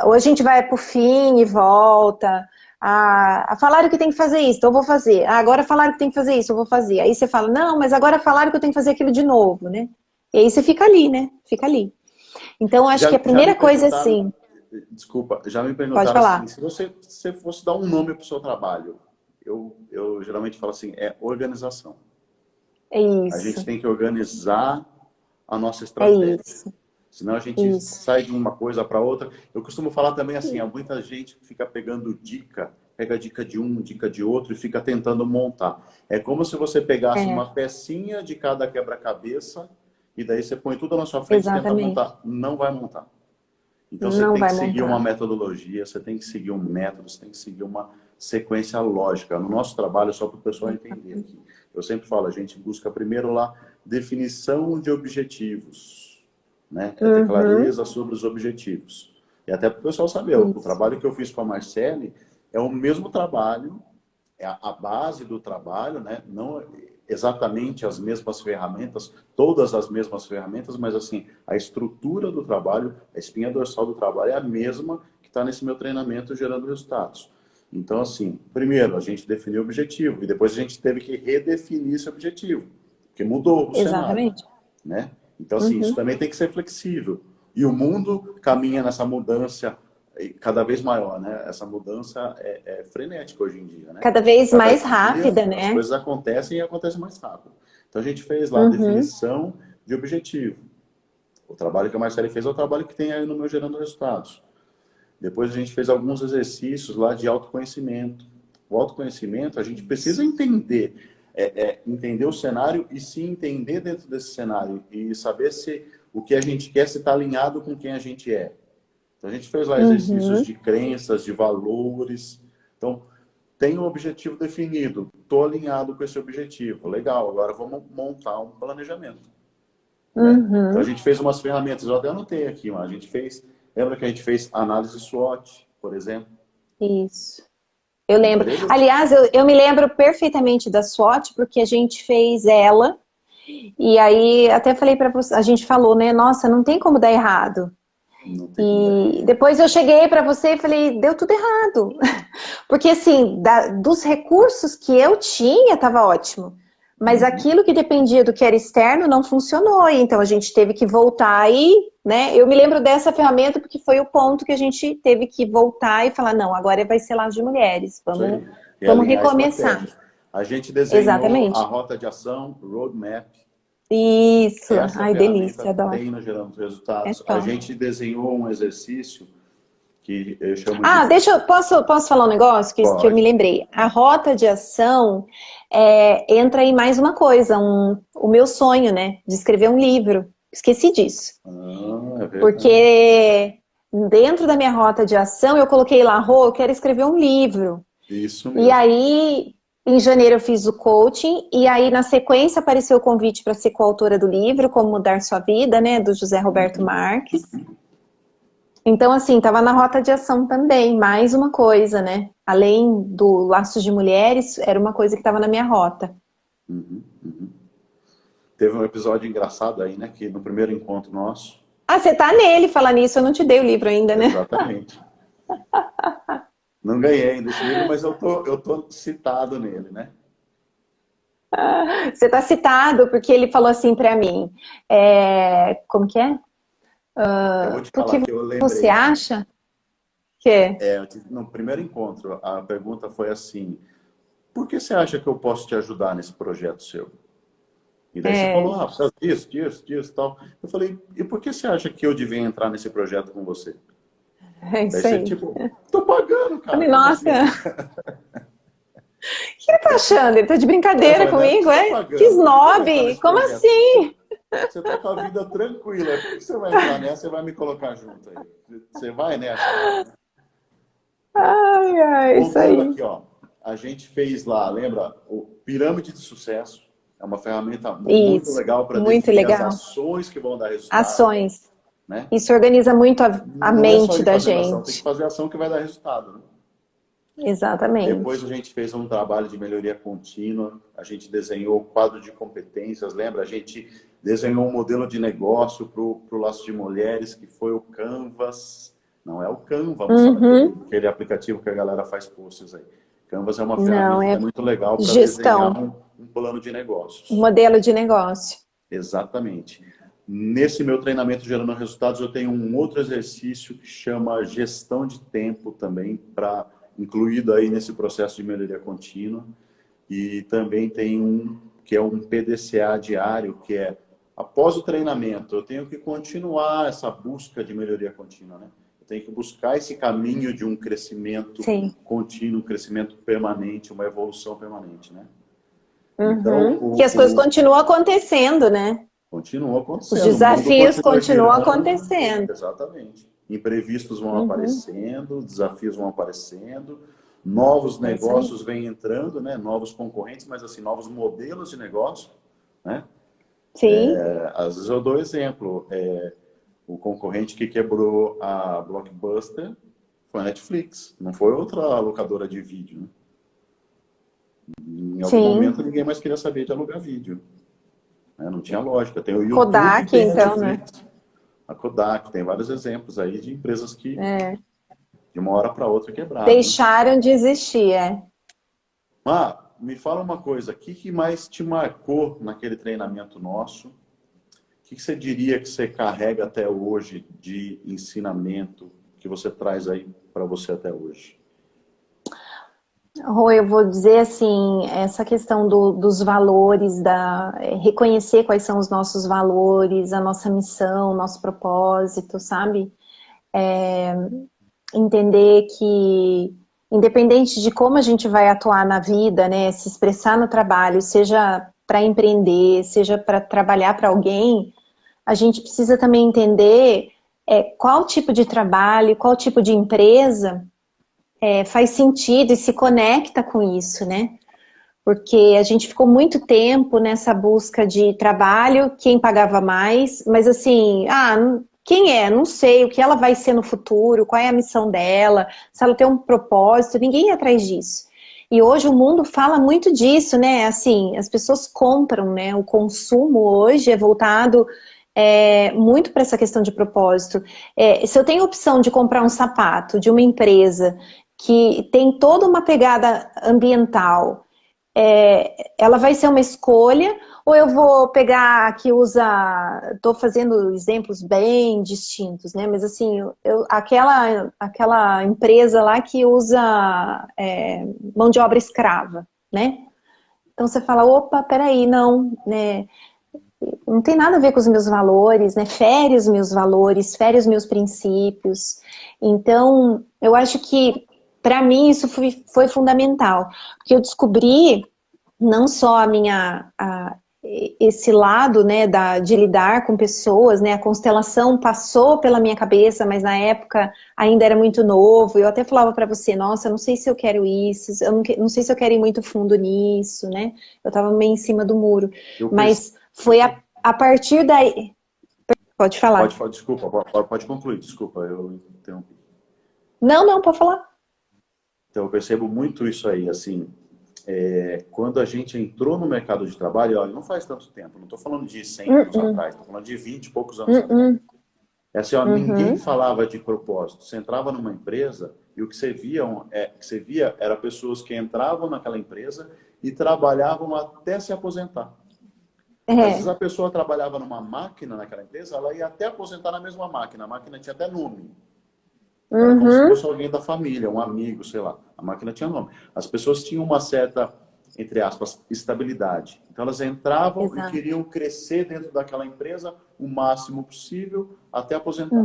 ou a gente vai pro fim e volta. Falaram que tem que fazer isso, então eu vou fazer. Agora falaram que tem que fazer isso, eu vou fazer. Aí você fala, não, mas agora falaram que eu tenho que fazer aquilo de novo, né? E aí você fica ali, né? Fica ali. Então, acho que a Já me primeira coisa é perguntaram, assim, desculpa, já me pode perguntaram assim, falar. se você fosse dar um nome para o seu trabalho, eu geralmente falo assim, é organização. É A gente isso, tem que organizar a nossa é estratégia. isso, Senão a gente isso. sai de uma coisa para outra. Eu costumo falar também assim, há muita gente que fica pegando dica, pega dica de um, dica de outro e fica tentando montar. É como se você pegasse É, uma pecinha de cada quebra-cabeça e daí você põe tudo na sua frente e tenta exatamente. montar. Não vai montar. Então você Não tem que vai seguir uma montar. metodologia, você tem que seguir um método, você tem que seguir uma sequência lógica. No nosso trabalho, só para o pessoal entender aqui, eu sempre falo, a gente busca primeiro lá definição de objetivos, né? É ter Uhum, clareza sobre os objetivos. E até para o pessoal saber, o isso, trabalho que eu fiz com a Marcele é o mesmo trabalho, é a base do trabalho, né? Não exatamente as mesmas ferramentas, todas as mesmas ferramentas, mas assim, a estrutura do trabalho, a espinha dorsal do trabalho é a mesma que está nesse meu treinamento gerando resultados. Então, assim, primeiro a gente definiu o objetivo e depois a gente teve que redefinir esse objetivo, porque mudou o cenário, exatamente. né? Então, assim, isso Uhum. também tem que ser flexível. E o mundo caminha nessa mudança cada vez maior, né? Essa mudança é frenética hoje em dia, né? Cada vez Cada mais dia rápida, as né? coisas acontecem e acontecem mais rápido. Então a gente fez lá a Uhum, definição de objetivo. O trabalho que a Marcela fez é o trabalho que tem aí no meu gerando resultados. Depois a gente fez alguns exercícios lá de autoconhecimento. O autoconhecimento, a gente precisa entender, entender o cenário e se entender dentro desse cenário e saber se o que a gente quer se está alinhado com quem a gente é. Então a gente fez lá exercícios uhum, de crenças, de valores. Então tem um objetivo definido, estou alinhado com esse objetivo. Legal, agora vamos montar um planejamento, né? Então a uhum. gente fez umas ferramentas, eu até anotei aqui, mas a gente fez, lembra que a gente fez análise SWOT, por exemplo? Isso. Eu lembro. Empresas. Aliás, eu me lembro perfeitamente da SWOT, porque a gente fez ela, e aí até falei para você, a gente falou, né? Nossa, não tem como dar errado. Não tem como dar E errado. depois eu cheguei para você e falei, deu tudo errado. Porque assim, dos recursos que eu tinha, estava ótimo. Mas Uhum. aquilo que dependia do que era externo não funcionou. Então a gente teve que voltar e, né? Eu me lembro dessa ferramenta porque foi o ponto que a gente teve que voltar e falar, não, agora vai ser lá de mulheres. Isso Vamos, aí. E vamos alinhar a recomeçar. estratégia. A gente desenhou a Exatamente. rota de ação, roadmap. Isso. Essa Ai, ferramenta delícia, adoro. tem no Gerando É Resultados. A top. gente desenhou um exercício que eu chamo de... Ah, posso falar um negócio que eu me Pode. lembrei? A rota de ação entra aí mais uma coisa, o meu sonho, né? De escrever um livro. Esqueci disso. Ah, é verdade. Porque dentro da minha rota de ação eu coloquei lá, Rô, eu quero escrever um livro. Isso E mesmo. aí, em janeiro eu fiz o coaching, e aí na sequência apareceu o convite para ser coautora do livro, Como Mudar Sua Vida, né? Do José Roberto Uhum, Marques. uhum, Então, assim, estava na rota de ação também, mais uma coisa, né? Além do Laços de Mulheres, era uma coisa que estava na minha rota. uhum, uhum. Teve um episódio engraçado aí, né? Que no primeiro encontro nosso, Ah, você tá nele, falar nisso, eu não te dei o livro ainda, né? exatamente. Não ganhei ainda esse livro, mas eu tô citado nele, né? Você tá citado porque ele falou assim para mim, como que é? Eu vou te falar Porque que eu você lembrei. acha que... No primeiro encontro, a pergunta foi assim: por que você acha que eu posso te ajudar nesse projeto seu? E daí você falou, É, ah, por causa disso, disso, disso, tal. Eu falei, e por que você acha que eu devia entrar nesse projeto com você? é Daí isso você, aí. tipo, tô pagando, cara, Falei, como nossa, assim? o que ele tá achando? Ele tá de Eu brincadeira falei, não é porque comigo, você tá é? Que pagando, por que que eu vou entrar snob! nesse Como projeto? assim? Você tá com a vida tranquila, por que que você vai entrar nessa e vai me colocar junto aí? Você vai nessa mesmo, né? Ai, ai, isso Voltando aí. aqui, ó, a gente fez lá, lembra? O Pirâmide de Sucesso é uma ferramenta muito Isso, legal para muito definir as legal. ações que vão dar resultado, Ações. né? Isso organiza muito a Não é só mente ir da fazendo ação, tem que gente. fazer ação que vai dar resultado, né? Depois a Exatamente. gente fez um trabalho de melhoria contínua, a gente desenhou o quadro de competências, lembra? A gente desenhou um modelo de negócio para o Laço de Mulheres, que foi o Canvas. Não é o Canva, moçada, Uhum. aquele aplicativo que a galera faz posts aí. Canvas é uma Não, ferramenta que é é muito legal para desenhar gestão, um plano de negócios. modelo de negócio. Exatamente. Nesse meu treinamento gerando resultados, eu tenho um outro exercício que chama gestão de tempo também, para incluído aí nesse processo de melhoria contínua. E também tem um que é um PDCA diário, que é após o treinamento, eu tenho que continuar essa busca de melhoria contínua, né? Eu tenho que buscar esse caminho de um crescimento Sim. contínuo, um crescimento permanente, uma evolução permanente, né? Então, Uhum. Que as coisas continuam acontecendo, né? continua Os acontecendo, o mundo desafios continua continuam girando, acontecendo. exatamente. Imprevistos vão Uhum. aparecendo, desafios vão aparecendo, novos É isso aí. negócios vêm entrando, né? Novos concorrentes, mas assim, novos modelos de negócio, né? Sim, Às vezes eu dou exemplo, o concorrente que quebrou a Blockbuster foi a Netflix, não foi outra locadora de vídeo, né? Em algum momento sim. ninguém mais queria saber de alugar vídeo, né? Não tinha lógica. Tem o YouTube e Kodak, tem a então, né? Netflix. A Kodak, tem vários exemplos aí de empresas que É. de uma hora para outra quebraram, né? Deixaram de existir, é. Ah, me fala uma coisa, o que mais te marcou naquele treinamento nosso? O que você diria que você carrega até hoje de ensinamento que você traz aí para você até hoje? Rô, eu vou dizer assim, essa questão dos valores, reconhecer quais são os nossos valores, a nossa missão, nosso propósito, sabe? Entender que, independente de como a gente vai atuar na vida, né, se expressar no trabalho, seja para empreender, seja para trabalhar para alguém, a gente precisa também entender qual tipo de trabalho, qual tipo de empresa faz sentido e se conecta com isso, né? Porque a gente ficou muito tempo nessa busca de trabalho, quem pagava mais, mas assim, quem é? Não sei o que ela vai ser no futuro, qual é a missão dela, se ela tem um propósito, ninguém ia atrás disso. E hoje o mundo fala muito disso, né? Assim, as pessoas compram, né? O consumo hoje é voltado muito para essa questão de propósito. Se eu tenho a opção de comprar um sapato de uma empresa que tem toda uma pegada ambiental, ela vai ser uma escolha, ou eu vou pegar que usa, estou fazendo exemplos bem distintos, né? Mas assim, aquela empresa lá que usa mão de obra escrava, né? Então você fala, opa, peraí, não, né? não tem nada a ver com os meus valores, né? Fere os meus valores, fere os meus princípios. Então, eu acho que, para mim, isso foi fundamental. Porque eu descobri não só esse lado, né, de lidar com pessoas, né, a constelação passou pela minha cabeça, mas na época ainda era muito novo. Eu até falava para você, nossa, eu não sei se eu quero isso, eu não sei se eu quero ir muito fundo nisso, né? Eu estava meio em cima do muro. Eu perce- Mas foi a partir daí. Pode falar. desculpa, pode concluir, desculpa, eu interrompi. Não, não, pode falar. Então, eu percebo muito isso aí, assim, quando a gente entrou no mercado de trabalho, olha, não faz tanto tempo, não estou falando de 100 anos atrás, estou falando de 20 e poucos anos atrás. É assim, ó, ninguém falava de propósito. Você entrava numa empresa e o que você via era pessoas que entravam naquela empresa e trabalhavam até se aposentar. Às vezes a pessoa trabalhava numa máquina naquela empresa, ela ia até aposentar na mesma máquina. A máquina tinha até nome. Era como se fosse alguém da família, um amigo, sei lá. A máquina tinha nome. As pessoas tinham uma certa, entre aspas, estabilidade. Então elas entravam e queriam crescer dentro daquela empresa o máximo possível até aposentar.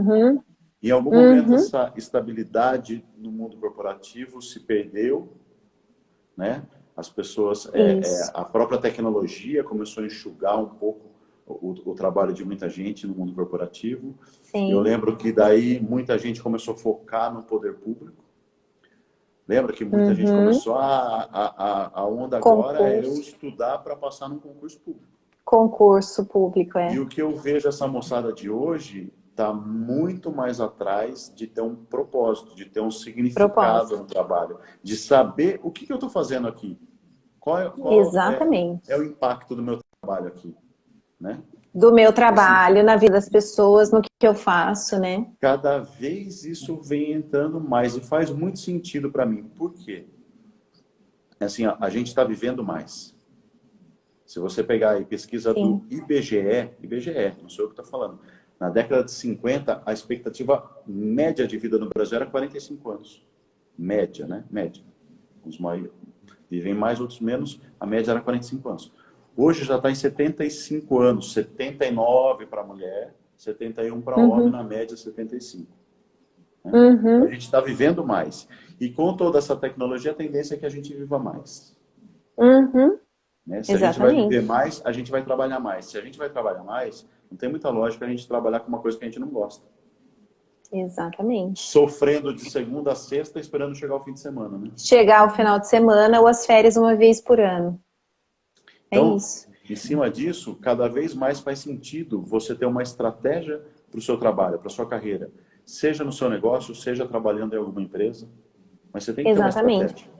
E em algum momento essa estabilidade no mundo corporativo se perdeu, né? As pessoas, a própria tecnologia começou a enxugar um pouco o trabalho de muita gente no mundo corporativo. Sim. Eu lembro que daí muita gente começou a focar no poder público. Lembra que muita gente começou a onda agora é eu estudar para passar num concurso público. Concurso público, E o que eu vejo essa moçada de hoje está muito mais atrás de ter um propósito, de ter um significado no trabalho, de saber o que eu estou fazendo aqui. Qual Exatamente. é o impacto do meu trabalho aqui, né? Do meu trabalho, assim, na vida das pessoas, no que eu faço, né? Cada vez isso vem entrando mais e faz muito sentido para mim. Por quê? Assim, a gente está vivendo mais. Se você pegar aí pesquisa do IBGE, não sou eu que estou falando, na década de 50, a expectativa média de vida no Brasil era 45 anos. Média, né? Média. Uns vivem mais, outros menos. A média era 45 anos. Hoje já está em 75 anos. 79 para mulher, 71 para homem, na média 75. Né? Então, a gente está vivendo mais. E com toda essa tecnologia, a tendência é que a gente viva mais. Né? Se a gente vai viver mais, a gente vai trabalhar mais. Se a gente vai trabalhar mais, não tem muita lógica a gente trabalhar com uma coisa que a gente não gosta. Exatamente. Sofrendo de segunda a sexta, esperando chegar o fim de semana, né? Chegar ao final de semana ou as férias uma vez por ano. Então, é isso. Em cima disso, cada vez mais faz sentido você ter uma estratégia para o seu trabalho, para a sua carreira. Seja no seu negócio, seja trabalhando em alguma empresa. Mas você tem que ter uma estratégia.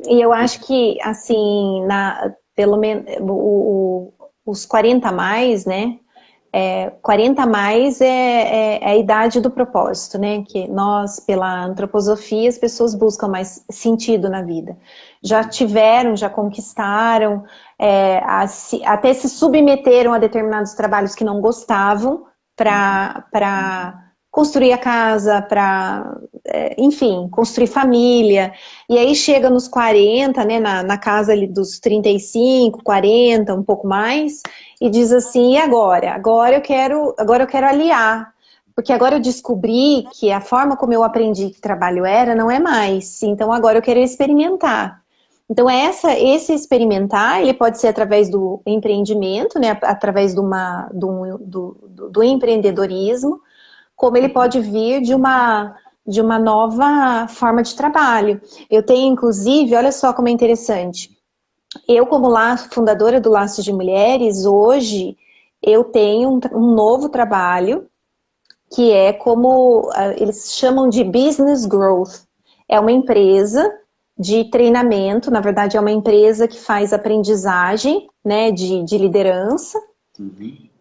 E eu acho que, assim, pelo menos os 40 a mais, né? 40 a mais é a idade do propósito, né? Que nós, pela antroposofia, as pessoas buscam mais sentido na vida. Já tiveram, já conquistaram, até se submeteram a determinados trabalhos que não gostavam para construir a casa, para, enfim, construir família. E aí chega nos 40, né, na casa ali dos 35, 40, um pouco mais, e diz assim, e agora? Agora eu quero aliar. Porque agora eu descobri que a forma como eu aprendi que trabalho não é mais. Então agora eu quero experimentar. Então esse experimentar, ele pode ser através do empreendimento, né, através do empreendedorismo, como ele pode vir de uma nova forma de trabalho. Eu tenho, inclusive, olha só como é interessante. Eu, como fundadora do Laços de Mulheres, hoje eu tenho um novo trabalho que é como eles chamam de Business Growth. É uma empresa de treinamento, na verdade é uma empresa que faz aprendizagem, né, de liderança.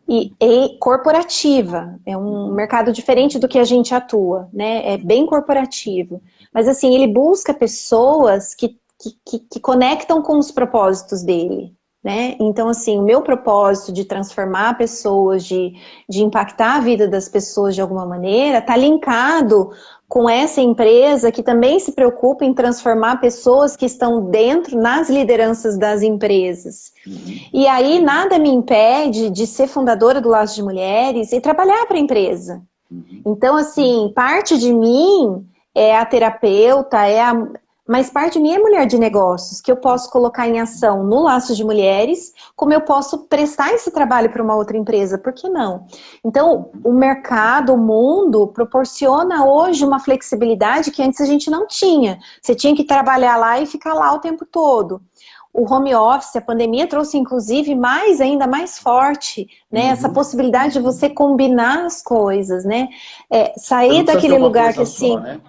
E corporativa, é um mercado diferente do que a gente atua, né? É bem corporativo. Mas assim, ele busca pessoas que conectam com os propósitos dele, né? Então, assim, o meu propósito de transformar pessoas, de impactar a vida das pessoas de alguma maneira, está linkado com essa empresa que também se preocupa em transformar pessoas que estão dentro, nas lideranças das empresas. E aí, nada me impede de ser fundadora do Laço de Mulheres e trabalhar para a empresa. Então, assim, parte de mim é a terapeuta, mas parte de mim é mulher de negócios, que eu posso colocar em ação no Laço de Mulheres, como eu posso prestar esse trabalho para uma outra empresa, por que não? Então, o mercado, o mundo, proporciona hoje uma flexibilidade que antes a gente não tinha. Você tinha que trabalhar lá e ficar lá o tempo todo. O home office, a pandemia trouxe, inclusive, ainda mais forte, né? Essa possibilidade de você combinar as coisas, né? Você não Sair precisa ser daquele uma lugar que, coisa só, assim, né?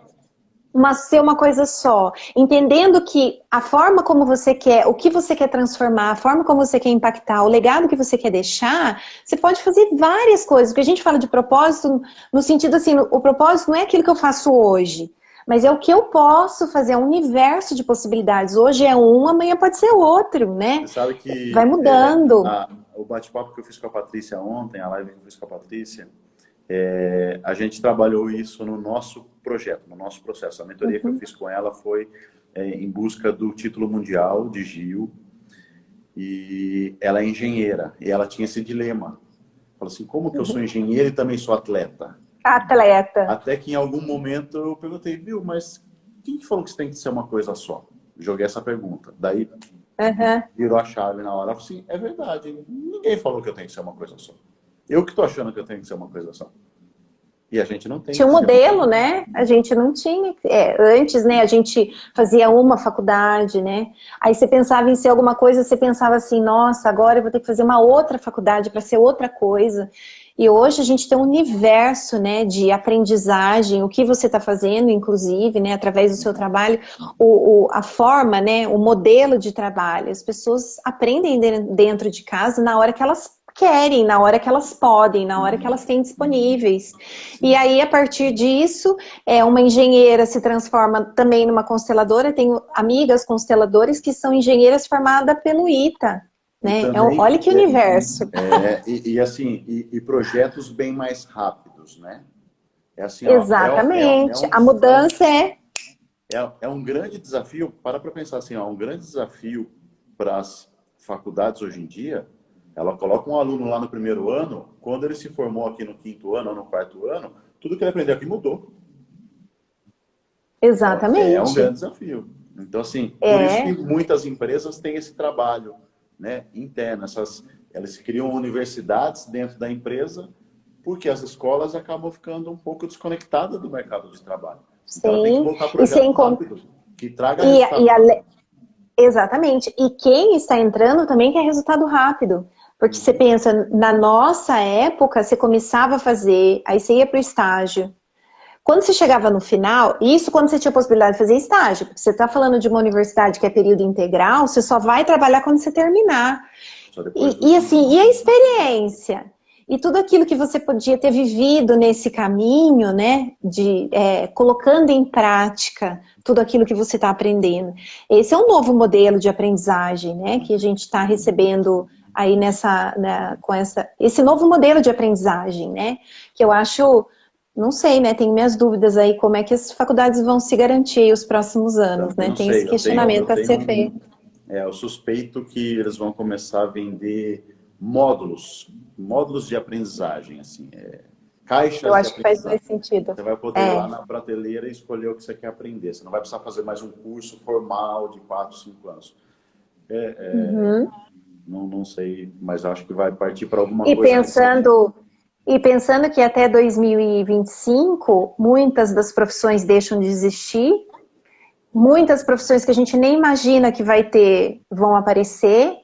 ser uma coisa só. Entendendo que a forma como você quer, o que você quer transformar, a forma como você quer impactar, o legado que você quer deixar, você pode fazer várias coisas. Porque a gente fala de propósito no sentido assim, o propósito não é aquilo que eu faço hoje, mas é o que eu posso fazer, é um universo de possibilidades. Hoje é um, amanhã pode ser outro, né? Você sabe Vai que mudando. o bate-papo que eu fiz com a Patrícia ontem, a live que eu fiz com a Patrícia, a gente trabalhou isso no nosso projeto, no nosso processo. A mentoria que eu fiz com ela foi em busca do título mundial de Gil, e ela é engenheira, e ela tinha esse dilema. Falou assim, como que eu sou engenheira e também sou atleta? Atleta. Até que em algum momento eu perguntei, viu, mas quem que falou que isso tem que ser uma coisa só? Joguei essa pergunta. Daí virou a chave na hora. Eu falei assim, é verdade, ninguém falou que eu tenho que ser uma coisa só. Eu que tô achando que eu tenho que ser uma coisa só. E a gente não tem Tinha que um ser uma modelo, coisa só. né? A gente não tinha. Antes, né? A gente fazia uma faculdade, né? Aí você pensava em ser alguma coisa, você pensava assim, nossa, agora eu vou ter que fazer uma outra faculdade para ser outra coisa. E hoje a gente tem um universo, né, de aprendizagem, o que você está fazendo, inclusive, né, através do seu trabalho, a forma, né, o modelo de trabalho. As pessoas aprendem dentro de casa na hora que elas querem, na hora que elas podem, na hora que elas têm disponíveis. E aí, a partir disso, uma engenheira se transforma também numa consteladora. Tenho amigas consteladoras que são engenheiras formadas pelo ITA. E Né? também, Olha que universo. assim, projetos bem mais rápidos, né? É assim, ó, Exatamente. A mudança é um grande desafio, para pensar assim, ó, um grande desafio para as faculdades hoje em dia. Ela coloca um aluno lá no primeiro ano, quando ele se formou aqui no quinto ano ou no quarto ano, tudo que ele aprendeu aqui mudou. É um grande exatamente. desafio. Então, assim, por isso que muitas empresas têm esse trabalho, né, interno. Elas criam universidades dentro da empresa, porque as escolas acabam ficando um pouco desconectadas do mercado de trabalho. Então, ela tem que Sim. colocar E projeto sem rápido, que traga e, resultado e a, rápido. Exatamente. E quem está entrando também quer resultado rápido. Porque você pensa, na nossa época, você começava a fazer, aí você ia para o estágio. Quando você chegava no final, isso quando você tinha a possibilidade de fazer estágio, porque você está falando de uma universidade que é período integral, você só vai trabalhar quando você terminar. Só depois do E assim, e a experiência? E tudo aquilo que você podia ter vivido nesse caminho, né? Colocando em prática tudo aquilo que você está aprendendo. Esse é um novo modelo de aprendizagem, né? Que a gente está recebendo aí com esse novo modelo de aprendizagem, né? Que eu acho, não sei, né? Tenho minhas dúvidas aí como é que as faculdades vão se garantir os próximos anos, Também né? não Tem esse sei, questionamento a ser feito. eu suspeito que eles vão começar a vender módulos de aprendizagem, assim, Eu caixas de acho que faz aprendizagem. mais sentido. Você vai poder ir lá na prateleira e escolher o que você quer aprender. Você não vai precisar fazer mais um curso formal de 4, 5 anos. Não sei, mas acho que vai partir para alguma E coisa nesse sentido. pensando que até 2025, muitas das profissões deixam de existir, muitas profissões que a gente nem imagina que vai ter vão aparecer,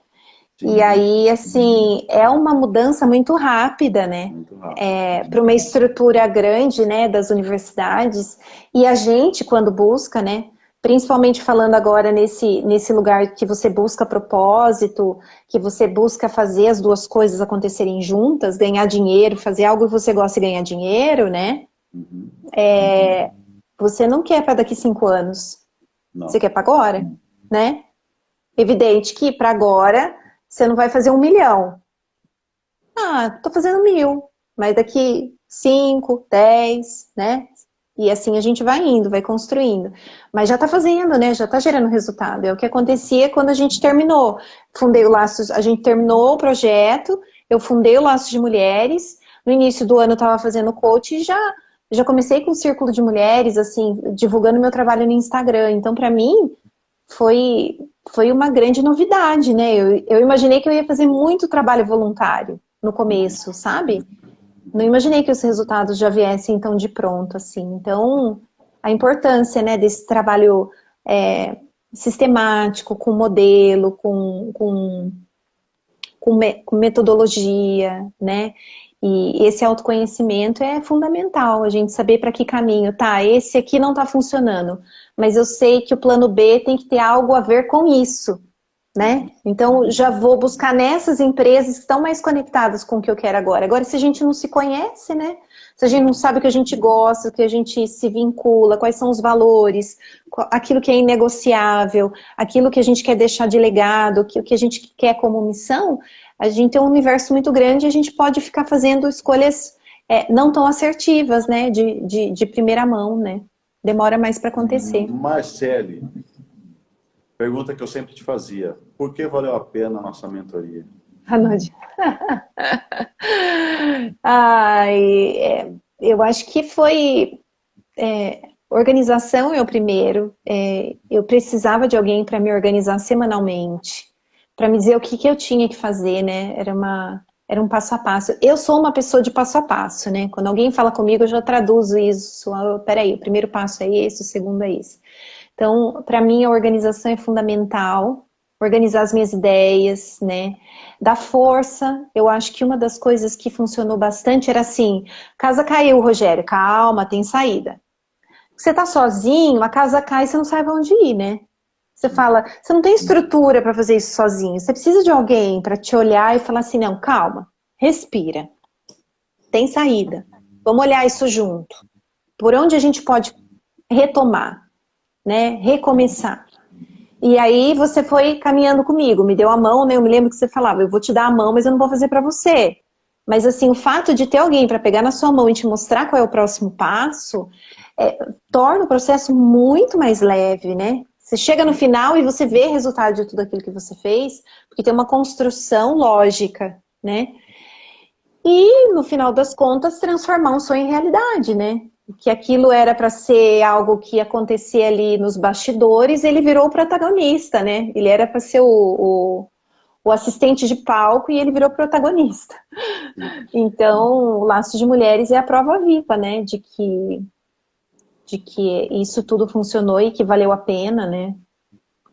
e Sim, aí, assim, é uma mudança muito rápida, né? muito rápido. Para uma estrutura grande, né, das universidades, e a gente, quando busca, né, principalmente falando agora nesse lugar que você busca propósito, que você busca fazer as duas coisas acontecerem juntas, ganhar dinheiro, fazer algo que você gosta de ganhar dinheiro, né? Uhum. Você não quer para daqui 5 anos, você Não. quer para agora, né? Evidente que para agora você não vai fazer 1 milhão. Ah, tô fazendo 1.000, mas daqui 5, 10, né? E assim a gente vai indo, vai construindo. Mas já tá fazendo, né? Já tá gerando resultado. É o que acontecia quando a gente terminou. Fundei o Laços, a gente terminou o projeto, eu fundei o Laços de Mulheres. No início do ano eu tava fazendo coach e já comecei com um círculo de mulheres, assim, divulgando meu trabalho no Instagram. Então, pra mim, foi uma grande novidade, né? Eu imaginei que eu ia fazer muito trabalho voluntário no começo, sabe? Não imaginei que os resultados já viessem tão de pronto, assim. Então, a importância, né, desse trabalho sistemático, com modelo, com metodologia, né? E esse autoconhecimento é fundamental, a gente saber para que caminho, tá, esse aqui não está funcionando, mas eu sei que o plano B tem que ter algo a ver com isso, né? Então, já vou buscar nessas empresas que estão mais conectadas com o que eu quero agora. Agora, se a gente não se conhece, né? Se a gente não sabe o que a gente gosta, o que a gente se vincula, quais são os valores, aquilo que é inegociável, aquilo que a gente quer deixar de legado, o que a gente quer como missão, a gente tem um universo muito grande e a gente pode ficar fazendo escolhas não tão assertivas, né? De primeira mão, né? Demora mais para acontecer. Marcele, pergunta que eu sempre te fazia. Por que valeu a pena a nossa mentoria? Anode. Ai, eu acho que foi organização é o primeiro. Eu precisava de alguém para me organizar semanalmente, para me dizer o que eu tinha que fazer, né? Era um passo a passo. Eu sou uma pessoa de passo a passo, né? Quando alguém fala comigo, eu já traduzo isso. Peraí, o primeiro passo é esse, o segundo é esse. Então, para mim, a organização é fundamental. Organizar as minhas ideias, né? Dar força. Eu acho que uma das coisas que funcionou bastante era assim: casa caiu, Rogério, calma, tem saída. Você tá sozinho, a casa cai e você não sabe onde ir, né? Você fala, você não tem estrutura para fazer isso sozinho. Você precisa de alguém para te olhar e falar assim, não, calma, respira. Tem saída. Vamos olhar isso junto. Por onde a gente pode retomar, né? Recomeçar. E aí você foi caminhando comigo, me deu a mão, né? Eu me lembro que você falava, eu vou te dar a mão, mas eu não vou fazer para você. Mas assim, o fato de ter alguém para pegar na sua mão e te mostrar qual é o próximo passo, torna o processo muito mais leve, né? Você chega no final e você vê o resultado de tudo aquilo que você fez, porque tem uma construção lógica, né? E, no final das contas, transformar um sonho em realidade, né? Que aquilo era para ser algo que acontecia ali nos bastidores, ele virou o protagonista, né? Ele era para ser o assistente de palco e ele virou protagonista. Então, o Laços de Mulheres é a prova viva, né? De que isso tudo funcionou e que valeu a pena, né?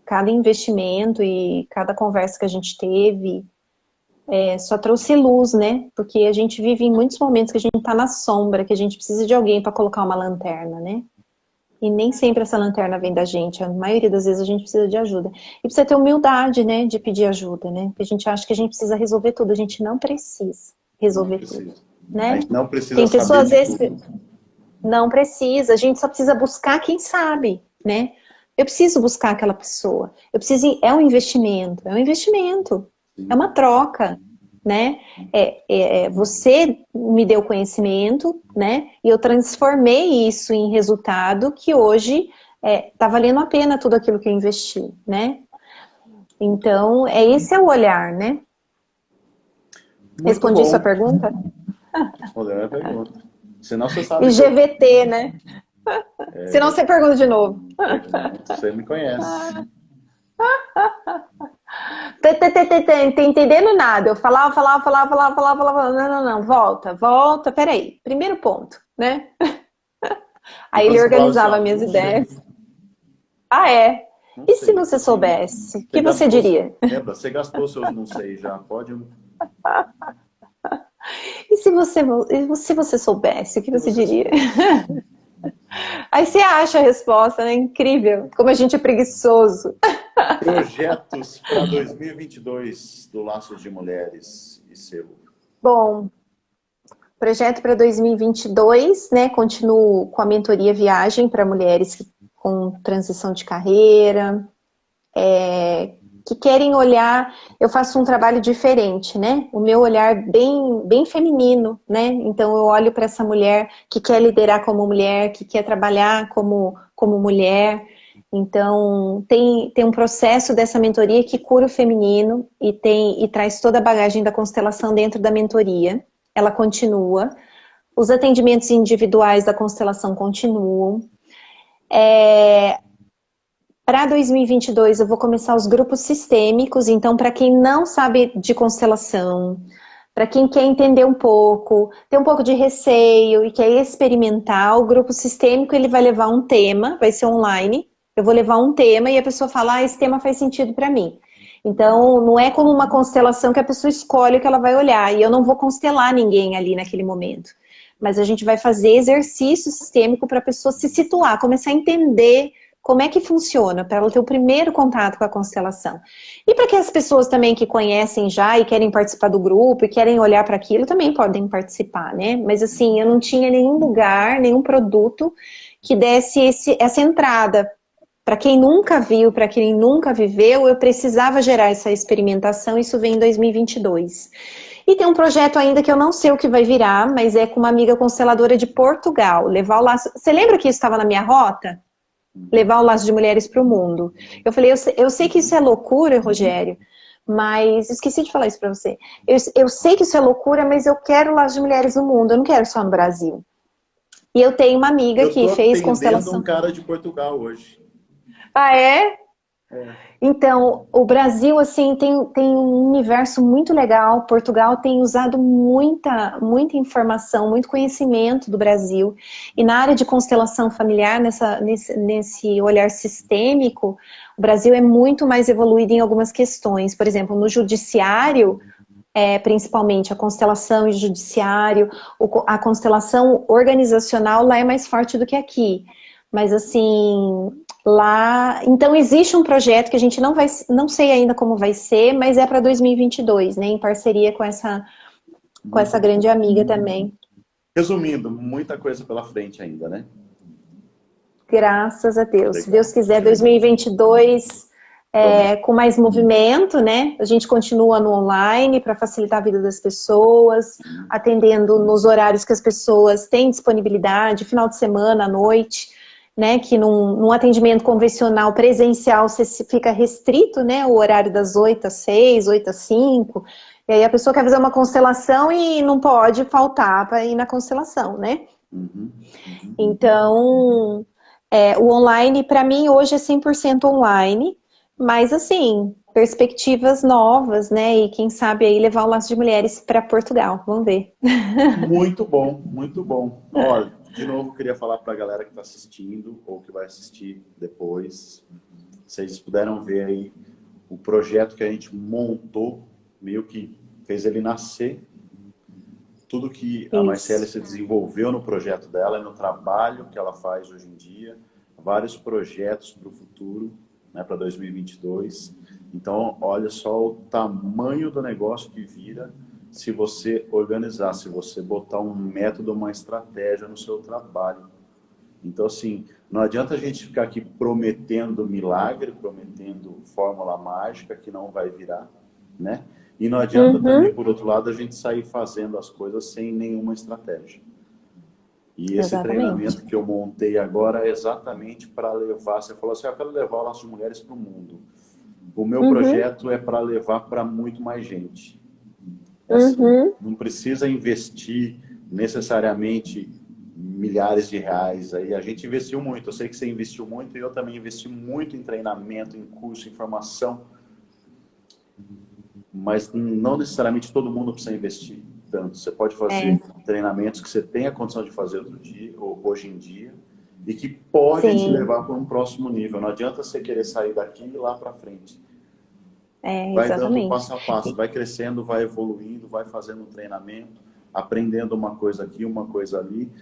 Cada investimento e cada conversa que a gente teve só trouxe luz, né? Porque a gente vive em muitos momentos que a gente tá na sombra, que a gente precisa de alguém para colocar uma lanterna, né? E nem sempre essa lanterna vem da gente. A maioria das vezes a gente precisa de ajuda. E precisa ter humildade, né? De pedir ajuda, né? Porque a gente acha que a gente precisa resolver tudo. A gente não precisa resolver tudo, A né? gente não precisa Tem saber pessoas, de às vezes, tudo. não precisa. A gente só precisa buscar quem sabe, né? Eu preciso buscar aquela pessoa. Eu preciso. É um investimento. É um investimento. É uma troca, né? Você me deu conhecimento, né? E eu transformei isso em resultado que hoje tá valendo a pena tudo aquilo que eu investi, né? Então, esse é o olhar, né? Muito Respondi sua bom. pergunta? Respondeu a minha pergunta. Senão você sabe E que eu GVT, né? Senão você pergunta de novo. pergunto, você me conhece. Tá entendendo nada. Eu falava. Não, volta, peraí. Primeiro ponto, né? E Aí quando ele você falava assim, organizava ó, minhas não sei, ideias. Ah, é? não E se sei, você assim, soubesse? O você que você gastou, diria? lembra, você gastou seus não sei já, pode, E se você soubesse? O que se você você diria? soubesse. Aí você acha a resposta, né? Incrível. Como a gente é preguiçoso. Projetos para 2022 do Laços de Mulheres e seu. Bom, projeto para 2022, né? Continuo com a mentoria Viagem para mulheres com transição de carreira. que querem olhar, eu faço um trabalho diferente, né? O meu olhar bem feminino, né? Então eu olho para essa mulher que quer liderar como mulher, que quer trabalhar como mulher. Então tem um processo dessa mentoria que cura o feminino e traz toda a bagagem da constelação dentro da mentoria. Ela continua. Os atendimentos individuais da constelação continuam. Para 2022 eu vou começar os grupos sistêmicos, então para quem não sabe de constelação, para quem quer entender um pouco, tem um pouco de receio e quer experimentar, o grupo sistêmico ele vai levar um tema, vai ser online, eu vou levar um tema e a pessoa fala, ah, esse tema faz sentido para mim. Então não é como uma constelação que a pessoa escolhe o que ela vai olhar, e eu não vou constelar ninguém ali naquele momento. Mas a gente vai fazer exercício sistêmico para a pessoa se situar, começar a entender como é que funciona, para ela ter o primeiro contato com a constelação. E para que as pessoas também que conhecem já e querem participar do grupo e querem olhar para aquilo, também podem participar, né? Mas assim, eu não tinha nenhum lugar, nenhum produto que desse essa entrada. Para quem nunca viu, para quem nunca viveu, eu precisava gerar essa experimentação, isso vem em 2022. E tem um projeto ainda que eu não sei o que vai virar, mas é com uma amiga consteladora de Portugal, levar o laço... Você lembra que isso estava na minha rota? Levar o laço de mulheres para o mundo. Eu falei, eu sei que isso é loucura, Rogério, mas esqueci de falar isso para você. Eu sei que isso é loucura, mas eu quero o laço de mulheres no mundo, eu não quero só no Brasil. E eu tenho uma amiga Eu que tô fez atendendo um constelação. cara de Portugal hoje. Ah, é? É. Então, o Brasil, assim, tem um universo muito legal. Portugal tem usado muita informação, muito conhecimento do Brasil. E na área de constelação familiar, nesse olhar sistêmico, o Brasil é muito mais evoluído em algumas questões. Por exemplo, no judiciário, principalmente a constelação e o judiciário, a constelação organizacional lá é mais forte do que aqui. Mas assim, lá... Então existe um projeto que a gente não sei ainda como vai ser, mas é para 2022, né? Em parceria com essa Muito grande bom. amiga também. Resumindo, muita coisa pela frente ainda, né? Graças a Que Deus. Se legal, Deus quiser, que legal. 2022 Vamos. com mais movimento, né? A gente continua no online para facilitar a vida das pessoas, atendendo nos horários que as pessoas têm disponibilidade, final de semana, à noite, né? Que num atendimento convencional presencial você fica restrito, né? O horário das 8 às 6, 8 às 5. E aí a pessoa quer fazer uma constelação e não pode faltar para ir na constelação, né? Uhum, uhum. Então, o online, para mim, hoje é 100% online, mas, assim, perspectivas novas, né? E quem sabe aí levar o Laço de Mulheres para Portugal, vamos ver. Muito bom, muito bom. Olha, de novo, queria falar para a galera que está assistindo ou que vai assistir depois, vocês puderam ver aí o projeto que a gente montou, meio que fez ele nascer, tudo que a Marcela Isso. se desenvolveu no projeto dela, no trabalho que ela faz hoje em dia, vários projetos para o futuro, né, para 2022. Então, olha só o tamanho do negócio que vira se você organizar, se você botar um método, uma estratégia no seu trabalho. Então, assim, não adianta a gente ficar aqui prometendo milagre, prometendo fórmula mágica que não vai virar, né? E não adianta também, por outro lado, a gente sair fazendo as coisas sem nenhuma estratégia. E esse Exatamente. treinamento que eu montei agora é exatamente para levar... Você falou assim, eu quero levar o Laço de Mulheres para o mundo. O meu projeto é para levar para muito mais gente. É assim, não precisa investir necessariamente milhares de reais. Aí a gente investiu muito. Eu sei que você investiu muito e eu também investi muito em treinamento, em curso, em formação. Mas não necessariamente todo mundo precisa investir tanto. Você pode fazer treinamentos que você tem a condição de fazer outro dia, ou hoje em dia, e que pode te Sim, levar para um próximo nível. Não adianta você querer sair daqui e ir lá para frente. Vai dando exatamente. passo a passo, vai crescendo, vai evoluindo, vai fazendo um treinamento, aprendendo uma coisa aqui, uma coisa ali.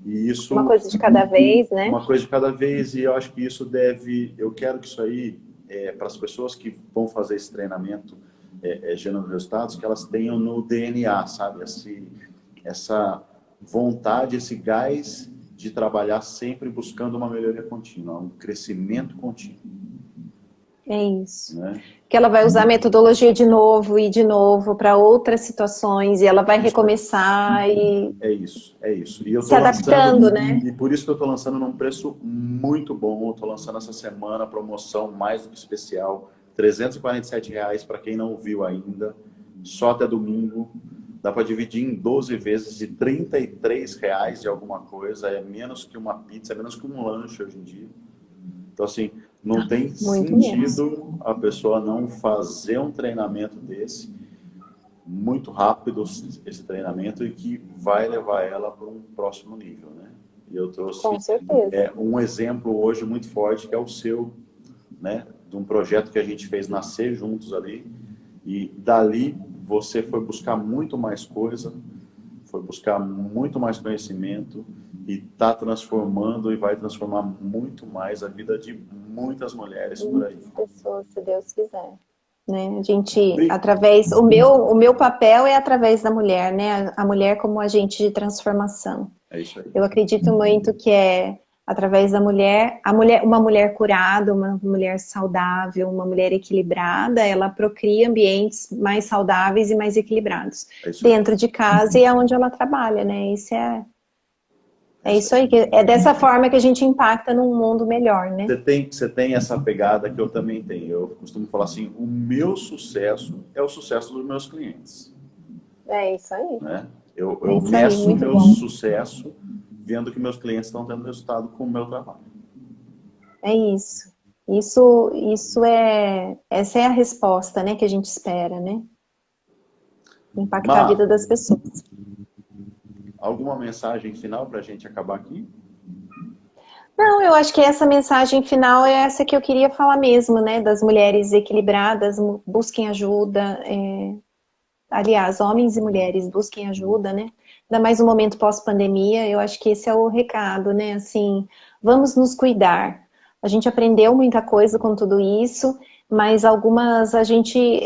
E Uma isso, coisa de cada vez, né? uma coisa de cada vez, e eu acho que isso deve, eu quero que isso aí, para as pessoas que vão fazer esse treinamento, gerando resultados, que elas tenham no DNA, sabe? Essa vontade, esse gás de trabalhar sempre buscando uma melhoria contínua, um crescimento contínuo. É isso. né? Que ela vai usar a metodologia de novo e de novo para outras situações e ela vai recomeçar e É isso, é isso. E eu se tô adaptando, lançando, né? e por isso que eu tô lançando num preço muito bom. Eu tô lançando essa semana promoção mais do que especial, R$ 347 para quem não viu ainda, só até domingo. Dá para dividir em 12 vezes de R$ 33 de alguma coisa, é menos que uma pizza, é menos que um lanche hoje em dia. Então, assim, não tem Muito menos. sentido a pessoa não fazer um treinamento desse, muito rápido esse treinamento, e que vai levar ela para um próximo nível, né? E eu trouxe Com certeza. um exemplo hoje muito forte, que é o seu, né? De um projeto que a gente fez nascer juntos ali, e dali você foi buscar muito mais coisa, foi buscar muito mais conhecimento e está transformando e vai transformar muito mais a vida de muitas mulheres por aí. Muitas pessoas, se Deus quiser. Né? A gente, através, o meu papel é através da mulher, né? A mulher como agente de transformação. É isso aí. Eu acredito muito que é através da mulher, uma mulher curada, uma mulher saudável, uma mulher equilibrada, ela procria ambientes mais saudáveis e mais equilibrados. É isso aí. Dentro de casa e é onde ela trabalha, né? Isso aí, é dessa forma que a gente impacta num mundo melhor, né? Você tem essa pegada que eu também tenho. Eu costumo falar assim, o meu sucesso é o sucesso dos meus clientes. É isso aí. Né? Eu isso aí, meço o muito meu bom. sucesso vendo que meus clientes estão tendo resultado com o meu trabalho. É isso. Essa é a resposta, né, que a gente espera, né? Impactar a Má, vida das pessoas. alguma mensagem final para a gente acabar aqui? Não, eu acho que essa mensagem final é essa que eu queria falar mesmo, né? Das mulheres equilibradas, busquem ajuda. Aliás, homens e mulheres busquem ajuda, né? Ainda mais no momento pós-pandemia, eu acho que esse é o recado, né? Assim, vamos nos cuidar. A gente aprendeu muita coisa com tudo isso, mas a gente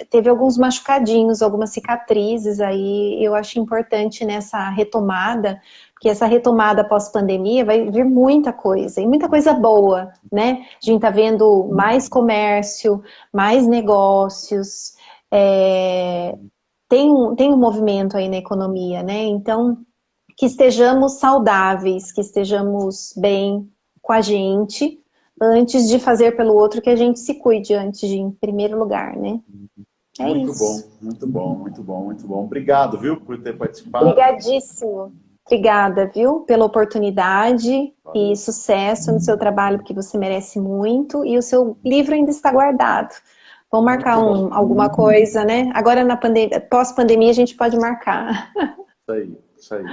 teve alguns machucadinhos, algumas cicatrizes aí. Eu acho importante nessa retomada, porque essa retomada pós-pandemia vai vir muita coisa, e muita coisa boa, né? A gente tá vendo mais comércio, mais negócios, tem um movimento aí na economia, né? Então, que estejamos saudáveis, que estejamos bem com a gente, antes de fazer pelo outro, que a gente se cuide antes de, em primeiro lugar, né? É Muito bom, isso. muito bom, muito bom, muito bom. Obrigado, viu, por ter participado. Obrigadíssimo. Obrigada, viu, pela oportunidade Valeu. e sucesso no seu trabalho, porque você merece muito, e o seu livro ainda está guardado. Vamos marcar Muito bom. alguma coisa, né? Agora na pós-pandemia a gente pode marcar. Isso aí, isso aí.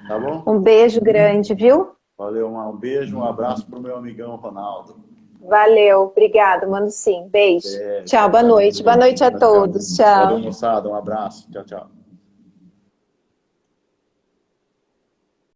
Tá bom? Um beijo grande, viu? Valeu, um beijo, um abraço pro meu amigão Ronaldo. Valeu, obrigado, mando sim. Beijo. Beijo. Tchau, boa noite. Boa noite a Tchau, tchau. todos. Valeu, Tchau. moçada, um abraço. Tchau, tchau.